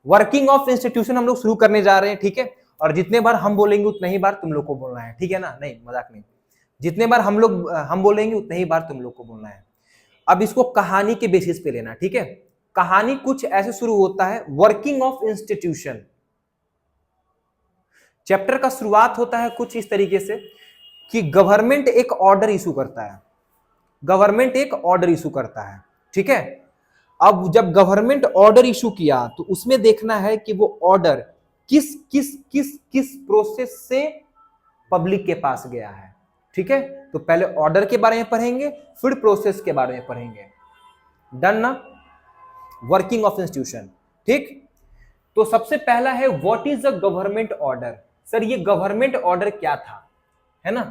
Working of institution हम लोग शुरू करने जा रहे हैं, ठीक है। और जितने बार हम बोलेंगे उतने ही बार तुम लोग को बोलना है, ठीक है ना, नहीं मजाक नहीं। जितने बार हम बोलेंगे उतने ही बार तुम लोग को बोलना है। अब इसको कहानी के बेसिस पे लेना, ठीक है। कहानी कुछ ऐसे शुरू होता है, वर्किंग ऑफ इंस्टीट्यूशन। चैप्टर का शुरुआत होता है कुछ इस तरीके से कि गवर्नमेंट एक ऑर्डर इशू करता है, गवर्नमेंट एक ऑर्डर इशू करता है, ठीक है। अब जब गवर्नमेंट ऑर्डर इशू किया तो उसमें देखना है कि वो ऑर्डर किस किस किस किस प्रोसेस से पब्लिक के पास गया है, ठीक है। तो पहले ऑर्डर के बारे में पढ़ेंगे, फिर प्रोसेस के बारे में पढ़ेंगे। डन ना, वर्किंग ऑफ इंस्टीट्यूशन, ठीक। तो सबसे पहला है what is a government order. Sir ये गवर्नमेंट ऑर्डर क्या था, है ना।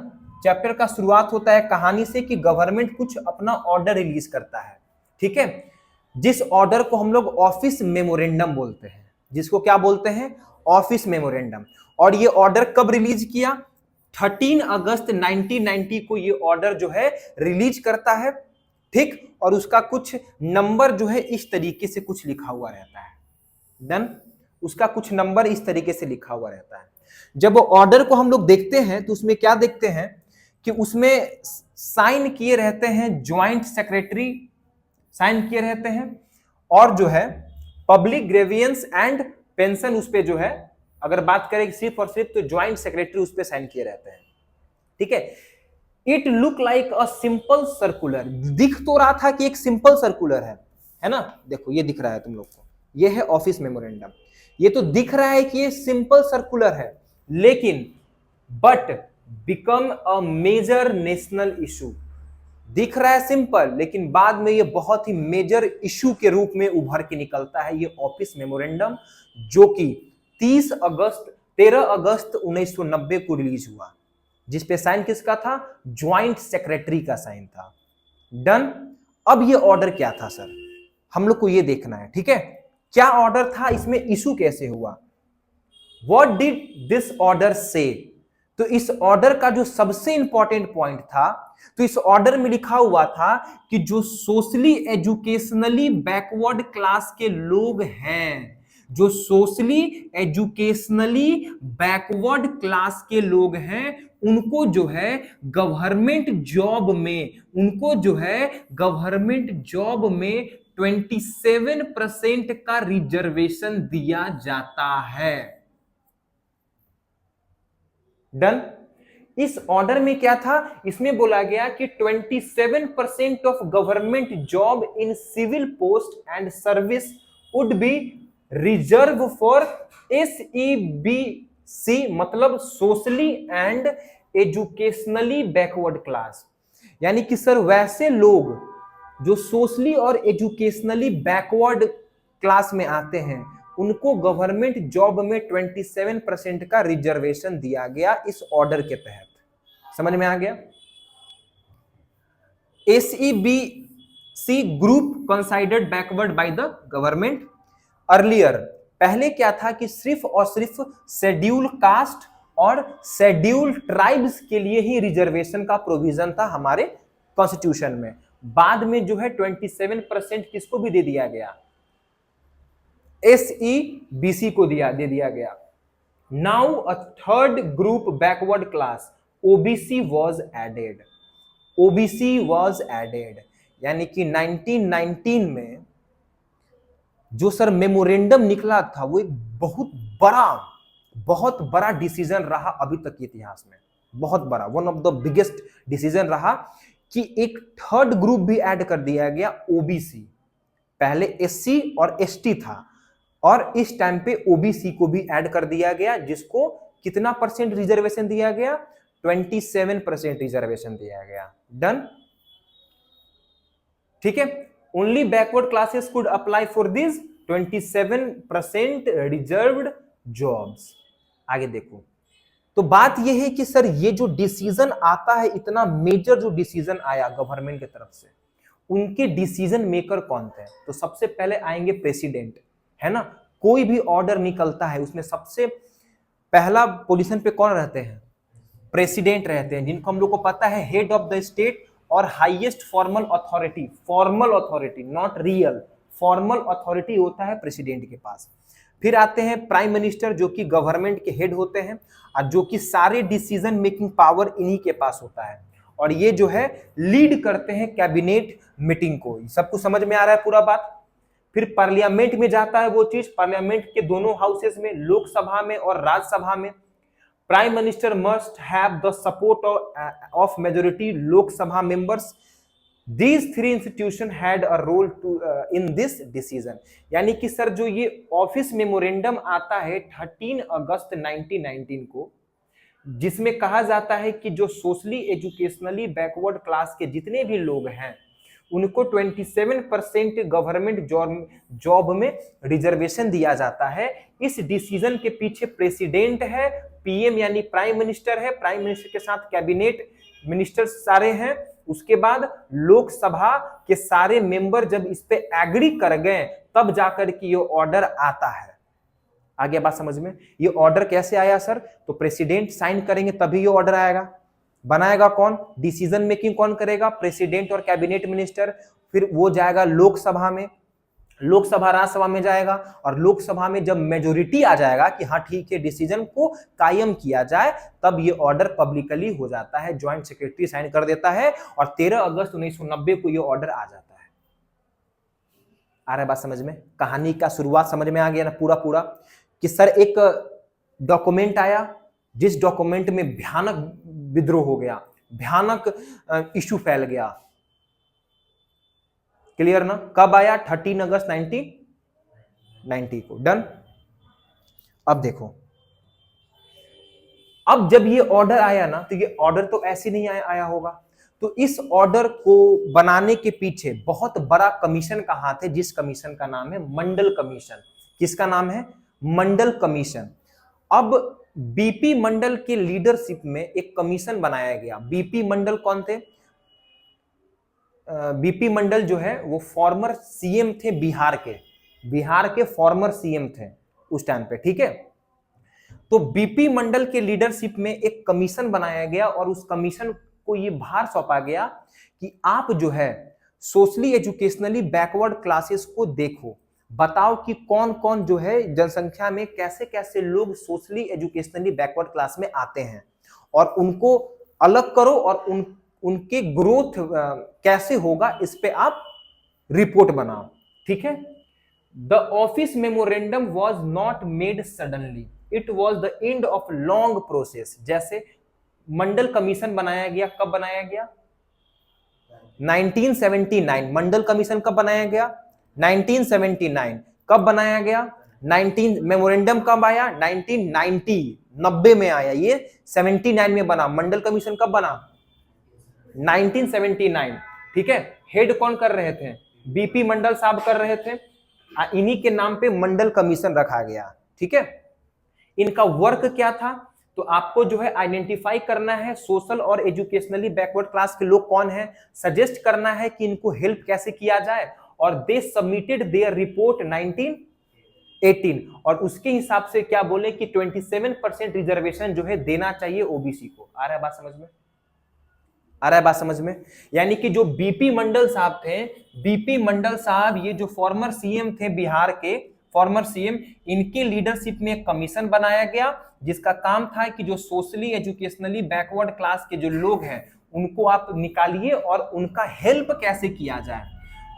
चैप्टर का शुरुआत होता है कहानी से कि गवर्नमेंट कुछ अपना ऑर्डर रिलीज करता है, ठीक है। जिस ऑर्डर को हम लोग ऑफिस मेमोरेंडम बोलते हैं, जिसको क्या बोलते हैं, ऑफिस मेमोरेंडम। और ये ऑर्डर कब रिलीज किया, 13 अगस्त 1990 को ये ऑर्डर जो है रिलीज करता है, ठीक। और उसका कुछ नंबर जो है इस तरीके से कुछ लिखा हुआ रहता है। डन, उसका कुछ नंबर इस तरीके से लिखा हुआ रहता है। जब वो ऑर्डर को हम लोग देखते हैं तो उसमें क्या देखते हैं कि उसमें साइन किए रहते हैं ज्वाइंट सेक्रेटरी, साइन किए रहते हैं, और जो है पब्लिक ग्रेवियंस एंड पेंशन उस पे जो है, अगर बात करें सिर्फ और सिर्फ, तो ज्वाइंट सेक्रेटरी उस पे साइन किए रहते हैं, ठीक है। It look like a simple circular, दिख तो रहा था कि एक सिंपल सर्कुलर है ना। देखो ये दिख रहा है तुम लोग को, ये है ऑफिस मेमोरेंडम। ये तो दिख रहा है कि ये सिंपल सर्कुलर है, लेकिन but become a major national issue. दिख रहा है सिंपल, लेकिन बाद में ये बहुत ही मेजर इशू के रूप में उभर के निकलता है ये ऑफिस मेमोरेंडम, जो कि 13 अगस्त 1990 को रिलीज हुआ, जिसपे साइन किसका था, ज्वाइंट सेक्रेटरी का साइन था। डन। अब ये ऑर्डर क्या था सर, हम लोग को ये देखना है, ठीक है। क्या ऑर्डर था, इसमें इशू कैसे हुआ, व्हाट डिड दिस ऑर्डर से। तो इस ऑर्डर का जो सबसे इंपॉर्टेंट पॉइंट था, तो इस ऑर्डर में लिखा हुआ था कि जो सोशली एजुकेशनली बैकवर्ड क्लास के लोग हैं, जो सोशली एजुकेशनली बैकवर्ड क्लास के लोग हैं, उनको जो है गवर्नमेंट जॉब में, उनको जो है गवर्नमेंट जॉब में 27% का रिजर्वेशन दिया जाता है। डन। इस ऑर्डर में क्या था, इसमें बोला गया कि 27% of government job in civil post and service would be reserve for SEBC, मतलब socially and educationally backward class. यानी कि सर वैसे लोग जो सोशली और एजुकेशनली बैकवर्ड क्लास में आते हैं, उनको गवर्नमेंट जॉब में 27% का रिजर्वेशन दिया गया इस ऑर्डर के तहत। समझ में आ गया। SEBC group considered backward bye the government earlier. पहले क्या था कि सिर्फ और सिर्फ शेड्यूल कास्ट और शेड्यूल ट्राइब्स के लिए ही रिजर्वेशन का प्रोविजन था हमारे कॉन्स्टिट्यूशन में। बाद में जो है 27% किसको भी दे दिया गया, SEBC को दे दिया गया। Now a third group backward class OBC was added, OBC was added। यानी कि 1919 में जो सर मेमोरेंडम निकला था, वो एक बहुत बड़ा डिसीजन रहा अभी तक के इतिहास में, बहुत बड़ा, one of the biggest decision रहा कि एक थर्ड ग्रुप भी ऐड कर दिया गया, OBC। पहले SC और ST था, और इस टाइम पे OBC को भी ऐड कर दिया गया, जिसको कितना परसेंट रिजर्वेशन दिया गया, 27% रिजर्वेशन दिया गया। डन, ठीक है। Only backward classes could apply for this 27% reserved jobs. आगे देखो, तो बात यह है कि सर ये जो डिसीजन आता है, इतना मेजर जो डिसीजन आया गवर्नमेंट की तरफ से, उनके डिसीजन मेकर कौन थे। तो सबसे पहले आएंगे प्रेसिडेंट, है ना। कोई भी ऑर्डर निकलता है उसमें सबसे पहला पोजीशन पे कौन रहते हैं, प्रेसिडेंट रहते हैं, जिनको हम लोग को पता है हेड ऑफ द स्टेट और highest formal authority, not real, formal authority होता है प्रेसिडेंट के पास। फिर आते हैं प्राइम मिनिस्टर, जो कि गवर्नमेंट के हेड होते हैं और जो कि सारे डिसीजन मेकिंग पावर इन्हीं के पास होता है, और ये जो है लीड करते हैं कैबिनेट मीटिंग को। सबको समझ में आ रहा है पूरा बात। फिर पार्लियामेंट में जाता है वो चीज, पार्लियामेंट के दोनों हाउसेस में, लोकसभा में और राज्यसभा में। Prime minister must have the support of majority Lok Sabha members. These three institutions had a role to in this decision। यानी कि सर जो ये ऑफिस मेमोरेंडम आता है 13 अगस्त 1919 को, जिसमें कहा जाता है कि जो सोशली एजुकेशनली बैकवर्ड क्लास के जितने भी लोग हैं उनको 27% गवर्नमेंट जॉब में रिजर्वेशन दिया जाता है। इस डिसीजन के पीछे प्रेसिडेंट है, पीएम यानी प्राइम मिनिस्टर है, प्राइम मिनिस्टर के साथ कैबिनेट मिनिस्टर्स सारे हैं। उसके बाद लोकसभा के सारे मेंबर जब इस पे एग्री कर गए तब जाकर के ये ऑर्डर आता है। आगे बात समझ में? ये ऑर्डर कैसे आया सर? तो प्रेसिडेंट साइन करेंगे तभी ये ऑर्डर आएगा। बनाएगा कौन? डिसीजन मेकिंग कौन करेगा? प्रेसिडेंट और कैबिनेट मिनिस्टर। फिर वो जाएगा लोकसभा में, लोकसभा राज्यसभा में जाएगा, और लोकसभा में जब मेजोरिटी आ जाएगा कि हाँ ठीक है डिसीजन को कायम किया जाए, तब ये ऑर्डर पब्लिकली हो जाता है, ज्वाइंट सेक्रेटरी साइन कर देता है और 13 अगस्त 1990 को ये ऑर्डर आ जाता है। आ रहा है बात समझ में? कहानी का शुरुआत समझ में आ गया ना पूरा कि सर एक डॉक्यूमेंट आया, जिस डॉक्यूमेंट में भयानक विद्रोह हो गया, भयानक इश्यू फैल गया। क्लियर ना? कब आया? 13 अगस्त 1990 को। डन। अब देखो, अब जब ये ऑर्डर आया ना, तो ये ऑर्डर तो ऐसे नहीं आया होगा, तो इस ऑर्डर को बनाने के पीछे बहुत बड़ा कमीशन का हाथ है, जिस कमीशन का नाम है मंडल कमीशन। किसका नाम है? मंडल कमीशन। अब बीपी मंडल के लीडरशिप में एक कमीशन बनाया गया। बीपी मंडल कौन थे? बीपी मंडल जो है वो फॉर्मर सीएम थे बिहार के फॉर्मर सीएम थे उस टाइम पे, ठीक है। तो बीपी मंडल के लीडरशिप में एक कमीशन बनाया गया और उस कमीशन को ये भार सौंपा गया कि आप जो है सोशली एजुकेशनली बैकवर्ड क्लासेस को देखो, बताओ कि कौन कौन जो है जनसंख्या में कैसे कैसे लोग सोशली एजुकेशनली बैकवर्ड क्लास में आते हैं, और उनको अलग करो और उनके ग्रोथ कैसे होगा इस पे आप रिपोर्ट बनाओ, ठीक है। The office memorandum was not made suddenly, it was the end of long process. जैसे मंडल कमीशन बनाया गया, कब बनाया गया? 1979। मंडल कमीशन कब बनाया गया? 1979। कब बनाया गया? 19 मेमोरेंडम कब आया? 1990 में आया, ये 79 में बना। मंडल कमीशन कब बना? 1979, ठीक है। हेड कौन कर रहे थे? बीपी मंडल साहब कर रहे थे। इन्हीं के नाम पे मंडल कमीशन रखा गया, ठीक है। इनका वर्क क्या था? तो आपको जो है आइडेंटिफाई करना है सोशल और एजुकेशनली बैकवर्ड क्लास के लोग कौन है, सजेस्ट करना है कि इनको हेल्प कैसे किया जाए, और दे सबमिटेड देयर रिपोर्ट 1918, और उसके हिसाब से क्या बोले कि 27% रिजर्वेशन जो है देना चाहिए ओबीसी को। आ रहा है बात समझ में? आ रहा है बात समझ में? यानी कि जो बीपी मंडल साहब थे, बीपी मंडल साहब ये जो फॉर्मर सीएम थे बिहार के, फॉर्मर सीएम, इनके लीडरशिप में एक कमीशन बनाया गया जिसका काम था कि जो सोशली एजुकेशनली बैकवर्ड क्लास के जो लोग हैं उनको आप निकालिए और उनका हेल्प कैसे किया जाए,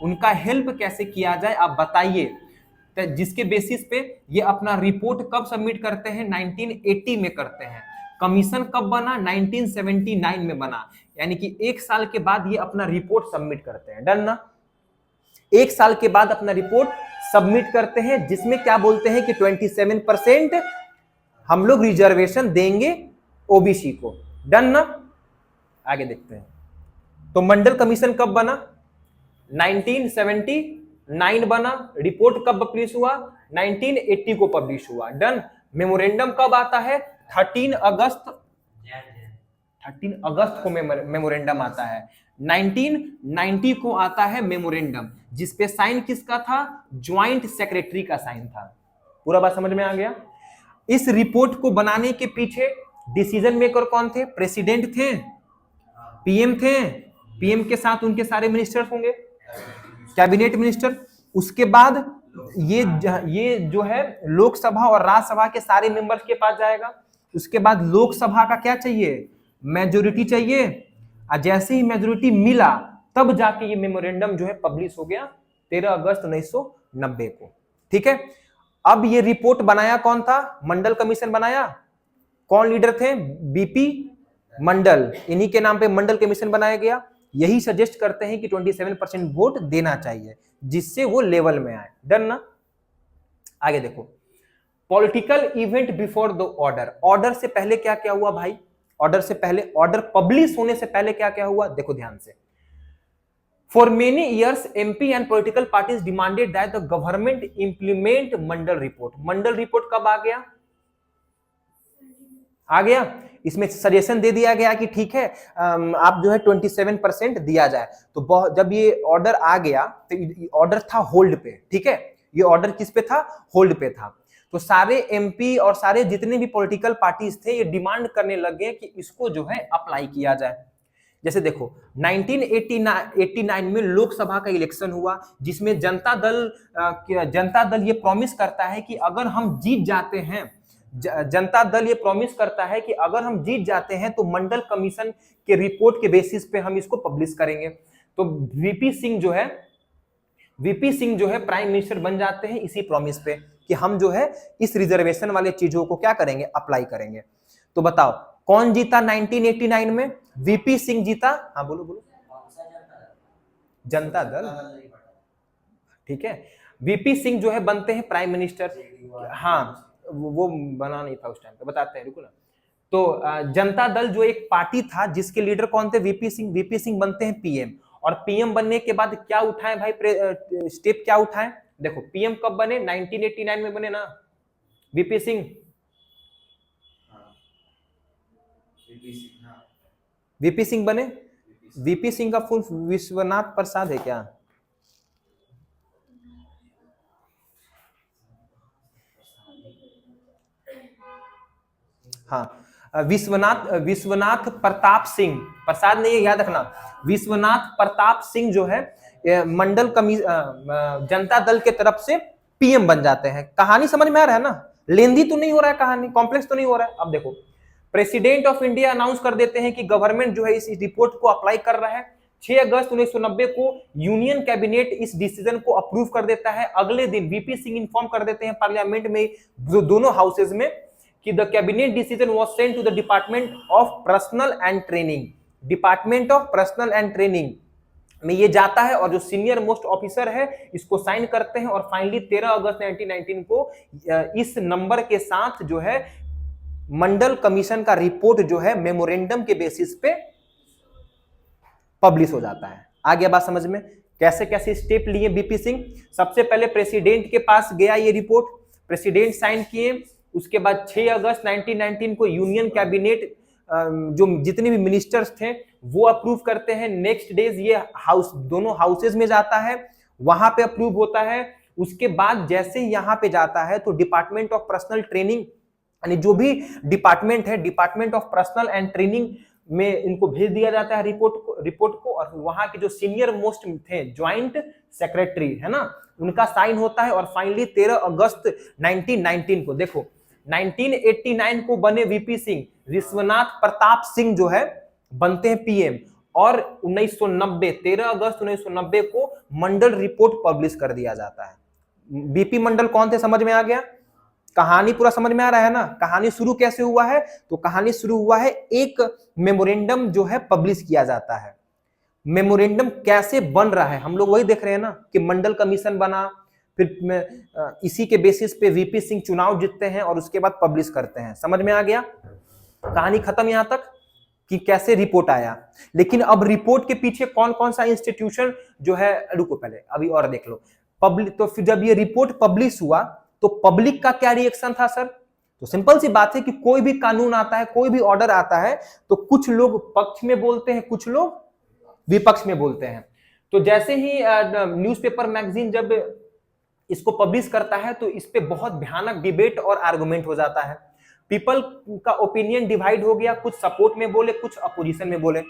उनका हेल्प कैसे किया जाए आप बताइए। तो जिसके बेसिस पे ये अपना रिपोर्ट कब सबमिट करते हैं? 1980 में करते हैं। कमीशन कब बना? 1979 में बना, यानी कि 1 साल के बाद ये अपना रिपोर्ट सबमिट करते हैं। डन ना? 1 साल के बाद अपना रिपोर्ट सबमिट करते हैं, जिसमें क्या बोलते हैं कि 27% हम लोग रिजर्वेशन देंगे ओबीसी को। डन ना? आगे देखते हैं। तो मंडल कमीशन कब बना? 1979 बना। रिपोर्ट कब पब्लिश हुआ? 1980 को पब्लिश हुआ। डन। मेमोरेंडम कब आता है? 13 अगस्त को मेमोरेंडम आता है। 1990 को आता है मेमोरेंडम, जिसपे साइन किसका था? ज्वाइंट सेक्रेटरी का साइन था। पूरा बात समझ में आ गया? इस रिपोर्ट को बनाने के पीछे डिसीजन मेकर कौन थे? प्रेसिडेंट थे, पीएम थे, पीएम के साथ उनके सारे मिनिस्टर्स होंगे, कैबिनेट मिनिस्टर। उसके बाद ये जो है लोकसभा और राज्यसभा के सारे मेंबर्स के पास जाएगा। उसके बाद लोकसभा का क्या चाहिए, मेजोरिटी चाहिए। और जैसे ही मेजोरिटी मिला तब जाके ये मेमोरेंडम जो है पब्लिश हो गया 13 अगस्त 1990 को। ठीक है, अब ये रिपोर्ट बनाया कौन था, मंडल कमीशन बनाया। कौन लीडर थे, बीपी मंडल, इन्हीं के नाम पे मंडल कमीशन बनाया गया। यही सजेस्ट करते हैं कि 27% वोट देना चाहिए जिससे वो लेवल में आए। डन ना। आगे देखो, political event before the order. Order से पहले क्या क्या हुआ भाई, ऑर्डर से पहले, ऑर्डर पब्लिश होने से पहले क्या क्या हुआ, देखो ध्यान से। For many years MP and political parties demanded that the government implement Mandal report. Mandal report कब आ गया, आ गया। इसमें सजेशन दे दिया गया कि ठीक है आप जो है 27% दिया जाए। तो जब ये ऑर्डर आ गया तो ऑर्डर था होल्ड पे। ठीक है, ये ऑर्डर किस पे था, होल्ड पे था। तो सारे एमपी और सारे जितने भी पॉलिटिकल पार्टीज थे ये डिमांड करने लगे कि इसको जो है अप्लाई किया जाए। जैसे देखो 1989 में लोकसभा का इलेक्शन हुआ जिसमें जनता दल ये प्रॉमिस करता है कि अगर हम जीत जाते हैं, जनता दल ये प्रॉमिस करता है कि अगर हम जीत जाते हैं तो मंडल कमीशन के रिपोर्ट के बेसिस पे हम इसको पब्लिश करेंगे। तो वीपी सिंह जो है प्राइम मिनिस्टर बन जाते हैं इसी प्रॉमिस पे कि हम जो है इस रिजर्वेशन वाले चीजों को क्या करेंगे, अप्लाई करेंगे। तो बताओ कौन जीता 1989 में, वीपी सिंह जीता। हाँ बोलो बोलो, जनता दल। ठीक है, वीपी सिंह जो है बनते हैं प्राइम मिनिस्टर। हाँ वो बना नहीं था उस टाइम पे, बताते हैं, रुको ना। तो जनता दल जो एक पार्टी था जिसके लीडर कौन थे, वीपी सिंह। वीपी सिंह बनते हैं पीएम। और पीएम बनने के बाद क्या उठाए भाई, स्टेप क्या उठाए, देखो पीएम कब बने, 1989 में बने ना वीपी सिंह। वीपी सिंह बने। वीपी सिंह का फुल विश्वनाथ प्रसाद है क्या, हाँ विश्वनाथ प्रताप सिंह, प्रसाद नहीं है, याद रखना। विश्वनाथ प्रताप सिंह जो है मंडल जनता दल के तरफ से पीएम बन जाते हैं। कहानी समझ में आ रहा है ना, लेंदी तो नहीं हो रहा है, कहानी कॉम्प्लेक्स तो नहीं हो रहा है। अब देखो प्रेसिडेंट ऑफ इंडिया अनाउंस कर देते हैं कि गवर्नमेंट जो है इस रिपोर्ट को अप्लाई कर रहा है। 6 अगस्त 1990 को यूनियन कैबिनेट इस डिसीजन को अप्रूव कर देता है। अगले दिन वीपी सिंह इन्फॉर्म कर देते हैं पार्लियामेंट में, दोनों हाउसेज में, कि the cabinet decision was sent to the department of personnel and training. Department of personnel and training में ये जाता है और जो सीनियर मोस्ट ऑफिसर है इसको साइन करते हैं। और फाइनली 13 अगस्त 1919 को इस नंबर के साथ जो है मंडल कमीशन का रिपोर्ट जो है मेमोरेंडम के बेसिस पे पब्लिश हो जाता है। आ गया बात समझ में, कैसे कैसे स्टेप लिए बीपी सिंह। सबसे पहले प्रेसिडेंट के पास गया ये रिपोर्ट, प्रेसिडेंट साइन किए। उसके बाद 6 अगस्त 1919 को यूनियन कैबिनेट जो जितने भी मिनिस्टर्स थे वो अप्रूव करते हैं। नेक्स्ट डेज ये हाउस, दोनों हाउसेज में जाता है, वहां पे अप्रूव होता है। उसके बाद जैसे ही यहाँ पे जाता है तो डिपार्टमेंट ऑफ पर्सनल ट्रेनिंग, यानी जो भी डिपार्टमेंट है, department of personnel and training में इनको भेज दिया जाता है रिपोर्ट को। और वहां के जो सीनियर मोस्ट थे ज्वाइंट सेक्रेटरी है ना, उनका साइन होता है। और फाइनली 13 अगस्त 1919 को, देखो 1989 को बने वीपी सिंह, विश्वनाथ प्रताप सिंह जो है बनते हैं पीएम। और 1990 13 अगस्त 1990 को मंडल रिपोर्ट पब्लिश कर दिया जाता है। बीपी मंडल कौन थे, समझ में आ गया, कहानी पूरा समझ में आ रहा है ना। कहानी शुरू कैसे हुआ है, तो कहानी शुरू हुआ है एक मेमोरेंडम जो है पब्लिश किया जाता है। मेमोरेंडम कैसे बन रहा है हम लोग वही देख रहे हैं ना, कि मंडल कमीशन बना, फिर इसी के बेसिस पे वीपी सिंह चुनाव जीतते हैं और उसके बाद पब्लिश करते हैं। समझ में आ गया, कहानी खत्म यहां तक कि कैसे रिपोर्ट आया। लेकिन अब रिपोर्ट के पीछे कौन कौन सा इंस्टीट्यूशन जो है, रुको पहले अभी और देख लो। पब्लिक, तो फिर जब ये रिपोर्ट पब्लिश हुआ तो पब्लिक का क्या रिएक्शन था सर, तो सिंपल सी बात है कि कोई भी कानून आता है, कोई भी ऑर्डर आता है तो कुछ लोग पक्ष में बोलते हैं, कुछ लोग विपक्ष में बोलते हैं। तो जैसे ही न्यूज़पेपर मैगजीन जब इसको पब्लिश करता है तो इस पे बहुत भयानक डिबेट और आर्गुमेंट हो जाता है। पीपल का ओपिनियन डिवाइड हो गया, कुछ सपोर्ट में बोले, कुछ अपोजिशन में बोले।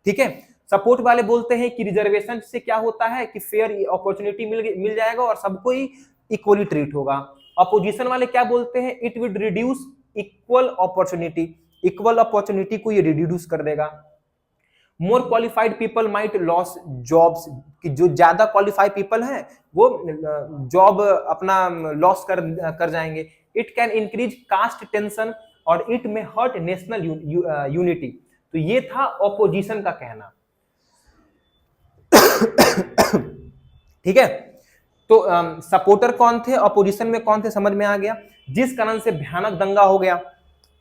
ठीक है, सपोर्ट वाले बोलते हैं कि रिजर्वेशन से क्या होता है कि फेयर अपॉर्चुनिटी मिल जाएगा और सबको ही इक्वली ट्रीट होगा। अपोजिशन वाले क्या बोलते हैं, it will reduce equal opportunity, equal opportunity को ये रिड्यूस कर देगा। मोर qualified people might loss jobs, कि जो ज्यादा क्वालिफाइड पीपल हैं वो जॉब अपना लॉस कर जाएंगे। It can increase caste tension और it may hurt national unity. तो ये था ऑपोजिशन का कहना। ठीक है, तो सपोर्टर कौन थे, अपोजिशन में कौन थे, समझ में आ गया। जिस कारण से भयानक दंगा हो गया,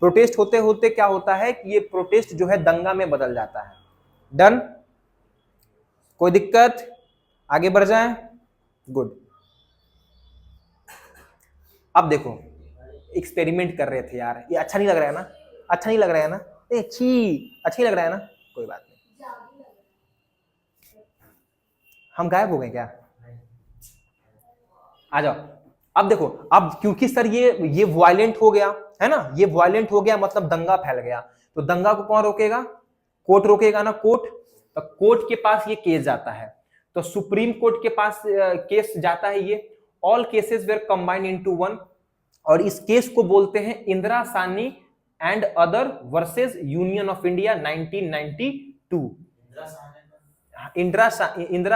प्रोटेस्ट होते होते क्या होता है कि ये प्रोटेस्ट जो है दंगा में बदल जाता है। डन, कोई दिक्कत, आगे बढ़ जाएं, गुड। अब देखो एक्सपेरिमेंट कर रहे थे यार, ये अच्छा नहीं लग रहा है ना, अच्छा नहीं लग रहा है ना, अच्छी लग रहा है ना, कोई बात नहीं। हम गायब हो गए क्या, आ जाओ। अब देखो, अब क्योंकि सर ये वायलेंट हो गया है ना, ये वायलेंट हो गया मतलब दंगा फैल गया, तो दंगा को कौन रोकेगा, कोर्ट रोकेगा ना, कोर्ट। तो कोर्ट के पास ये केस जाता है, तो सुप्रीम कोर्ट के पास केस जाता है ये। All cases were combined into one, और इस केस को बोलते हैं Indira Sawhney and other versus union of India 1992। Indira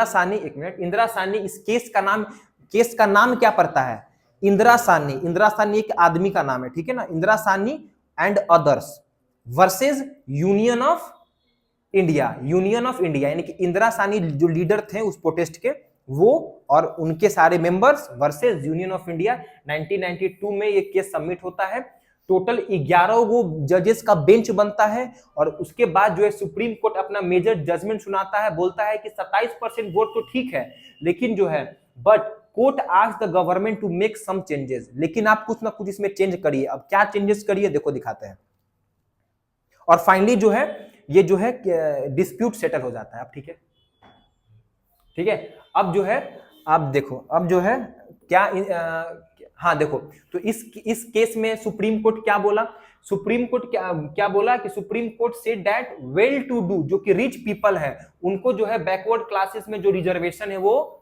Sawhney, एक मिनट, इंदिरा सानी, इस केस का नाम क्या पड़ता है, इंदिरा सानी। इंदिरा सानी एक आदमी का नाम है, ठीक है ना। Indira Sawhney and others versus union of India, union of India यानी कि इंदिरा सानी जो लीडर थे उस प्रोटेस्ट के, वो और उनके सारे members versus union of India. 1992 में ये केस सबमिट होता है। टोटल 11 गो जजेस का बेंच बनता है, और उसके बाद जो है सुप्रीम कोर्ट अपना मेजर जजमेंट सुनाता है, बोलता है कि 27% वोट तो ठीक है, लेकिन जो है but court asked the government to make some changes, लेकिन आप कुछ ना कुछ इसमें चेंज करिए। अब क्या चेंजेस करिए, देखो दिखाते हैं। और फाइनली जो है ये जो है डिस्प्यूट सेटल हो जाता है। अब ठीक है, ठीक है। अब जो है, अब देखो, अब जो है क्या हाँ देखो, तो इस केस में सुप्रीम कोर्ट क्या बोला, सुप्रीम कोर्ट क्या बोला कि supreme court said that well to do, जो कि रिच पीपल है, उनको जो है बैकवर्ड क्लासेस में जो रिजर्वेशन है वो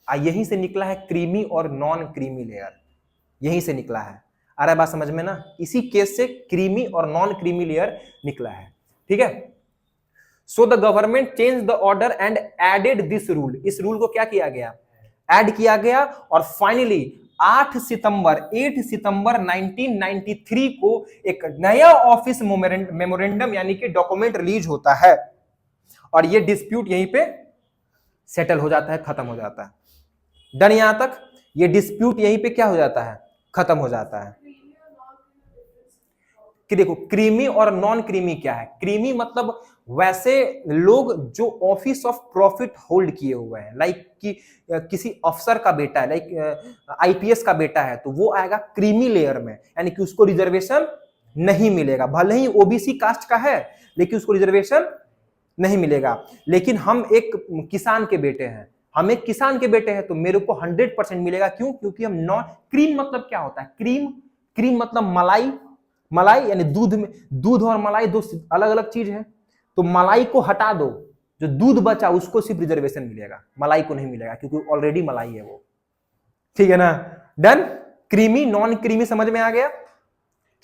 यहीं से निकला है, क्रीमी और नॉन क्रीमी लेयर, यहीं से निकला है। आ रहा है बात समझ में ना, इसी केस से क्रीमी और नॉन क्रीमी लेयर निकला है, ठीक है। So the government change the order and added this rule, इस रूल को क्या किया गया, ऐड किया गया, और फाइनली 8 सितंबर 1993 को एक नया ऑफिस मेमोरेंडम यानी कि डॉक्यूमेंट रिलीज होता है, और ये डिस्प्यूट यहीं पे सेटल हो जाता है, खत्म हो जाता है। डन, यहां तक ये डिस्प्यूट यहीं पे क्या हो जाता है, खत्म हो जाता है। कि देखो क्रीमी और नॉन क्रीमी क्या है, क्रीमी मतलब वैसे लोग जो ऑफिस ऑफ प्रॉफिट होल्ड किए हुए हैं, लाइक कि किसी अफसर का बेटा है, लाइक आईपीएस का बेटा है, तो वो आएगा क्रीमी लेयर में, यानी कि उसको रिजर्वेशन नहीं मिलेगा, भले ही ओबीसी कास्ट का है लेकिन उसको रिजर्वेशन नहीं मिलेगा। लेकिन हम एक किसान के बेटे हैं, हम एक किसान के बेटे हैं, तो मेरे को 100% मिलेगा। क्यों, क्योंकि हम नॉन क्रीम मतलब क्या होता है, क्रीम मतलब मलाई, मलाई यानी दूध में, दूध और मलाई दो अलग अलग चीज है, तो मलाई को हटा दो, जो दूध बचा उसको सिर्फ रिजर्वेशन मिलेगा, मलाई को नहीं मिलेगा क्योंकि ऑलरेडी मलाई है वो, ठीक है ना। डन, क्रीमी नॉन क्रीमी समझ में आ गया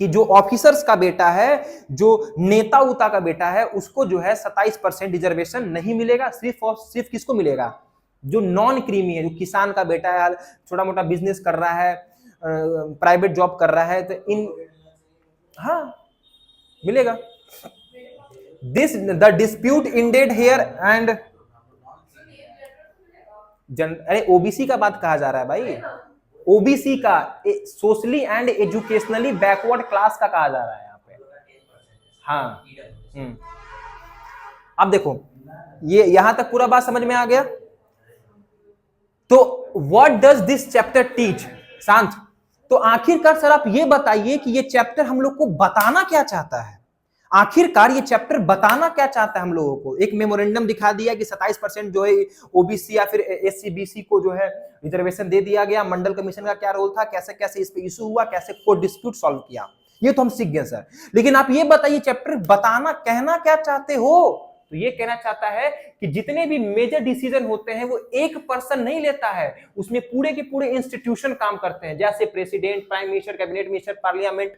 कि जो ऑफिसर्स का बेटा है, जो नेता उता का बेटा है, उसको जो है 27% रिजर्वेशन नहीं मिलेगा, सिर्फ और सिर्फ किसको मिलेगा, जो नॉन क्रीमी है, जो किसान का बेटा है, छोटा मोटा बिजनेस कर रहा है, प्राइवेट जॉब कर रहा है, तो इन हाँ मिलेगा। This the dispute ended here and अरे ओबीसी का बात कहा जा रहा है भाई, ओबीसी का socially and educationally backward class का कहा जा रहा है यहाँ पे। हाँ अब देखो ये यहां तक पूरा बात समझ में आ गया। तो what does this chapter teach, शांत। तो आखिरकार सर आप ये बताइए कि ये चैप्टर हम लोग को बताना क्या चाहता है, आखिरकार ये चैप्टर बताना क्या चाहता है हम लोगों को। एक मेमोरेंडम दिखा दिया कि 27% जो है ओबीसी या फिर एससी बीसी को जो है रिजर्वेशन दे दिया गया, मंडल कमीशन का क्या रोल था, कैसे कैसे इस पे इशू हुआ, कैसे कोर्ट डिस्प्यूट सॉल्व किया, ये तो हम सीख गए सर। लेकिन आप ये बताइए चैप्टर बताना कहना क्या चाहते हो, तो ये कहना चाहता है कि जितने भी मेजर डिसीजन होते हैं वो एक पर्सन नहीं लेता है, उसमें पूरे के पूरे इंस्टीट्यूशन काम करते हैं, जैसे president, prime minister, cabinet minister, parliament,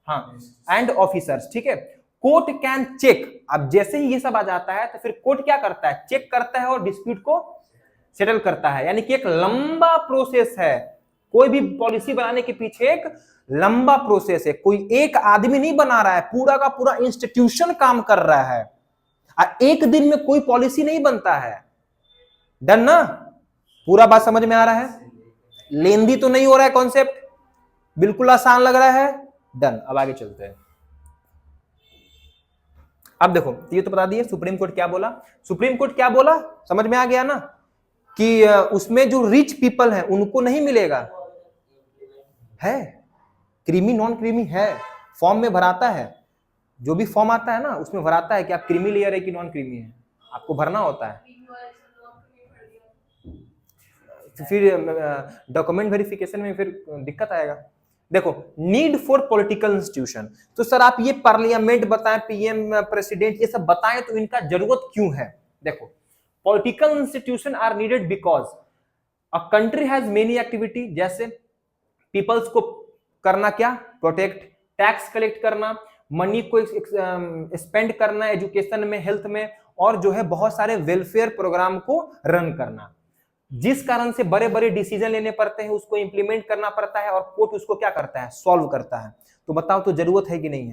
हाँ, एंड ऑफिसर्स, ठीक है। कोर्ट कैन चेक, अब जैसे ही ये सब आ जाता है तो फिर कोर्ट क्या करता है, चेक करता है और डिस्प्यूट को सेटल करता है। यानी कि एक लंबा प्रोसेस है, कोई भी पॉलिसी बनाने के पीछे एक लंबा प्रोसेस है, कोई एक आदमी नहीं बना रहा है, पूरा का पूरा इंस्टीट्यूशन काम कर रहा है। एक दिन में कोई पॉलिसी नहीं बनता है। डन ना, पूरा बात समझ में आ रहा है, लेंदी तो नहीं हो रहा है कॉन्सेप्ट, बिल्कुल आसान लग रहा है। डन, अब आगे चलते हैं। अब देखो, ये तो बता दिए सुप्रीम कोर्ट क्या बोला। सुप्रीम कोर्ट क्या बोला समझ में आ गया ना, कि उसमें जो रिच पीपल है उनको नहीं मिलेगा, है क्रीमी नॉन क्रीमी है, फॉर्म में भराता है, जो भी फॉर्म आता है ना उसमें भराता है कि आप क्रीमी लेयर है कि नॉन क्रीमी है, आपको भरना होता है। तो फिर डॉक्यूमेंट वेरिफिकेशन में फिर दिक्कत आएगा। देखो, नीड फॉर पॉलिटिकल इंस्टीट्यूशन, तो सर आप ये पार्लियामेंट बताएं, पीएम, प्रेसिडेंट, ये सब बताएं तो इनका जरूरत क्यों है। देखो, political institution are needed because a country has many activity, जैसे पीपल्स को करना क्या, प्रोटेक्ट, टैक्स कलेक्ट करना, मनी को स्पेंड करना एजुकेशन में, हेल्थ में, और जो है बहुत सारे वेलफेयर प्रोग्राम को रन करना, जिस कारण से बड़े बड़े डिसीजन लेने पड़ते हैं, उसको इंप्लीमेंट करना पड़ता है और कोर्ट उसको क्या करता है, सॉल्व करता है। तो बताओ, तो जरूरत है कि नहीं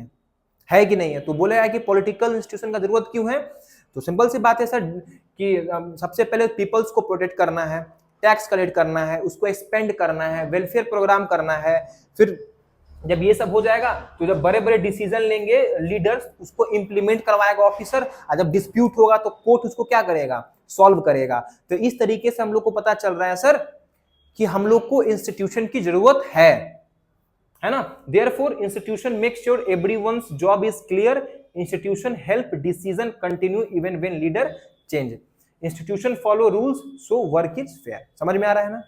है कि नहीं है। तो बोलेगा कि पॉलिटिकल इंस्टीट्यूशन का जरूरत क्यों है, तो सिंपल सी बात है सर कि सबसे पहले पीपल्स को प्रोटेक्ट करना है, टैक्स कलेक्ट करना है, उसको स्पेंड करना है, वेलफेयर प्रोग्राम करना है। फिर जब ये सब हो जाएगा तो जब बड़े बड़े डिसीजन लेंगे लीडर्स, उसको इंप्लीमेंट करवाएगा ऑफिसर, और जब डिस्प्यूट होगा तो कोर्ट उसको क्या करेगा, सॉल्व करेगा। तो इस तरीके से हम लोग को पता चल रहा है सर कि हम लोग को इंस्टीट्यूशन की जरूरत है ना। Therefore institution make sure everyone's job is clear, institution help decision continue even when leader change, institution follow rules so work is fair. समझ में आ रहा है ना,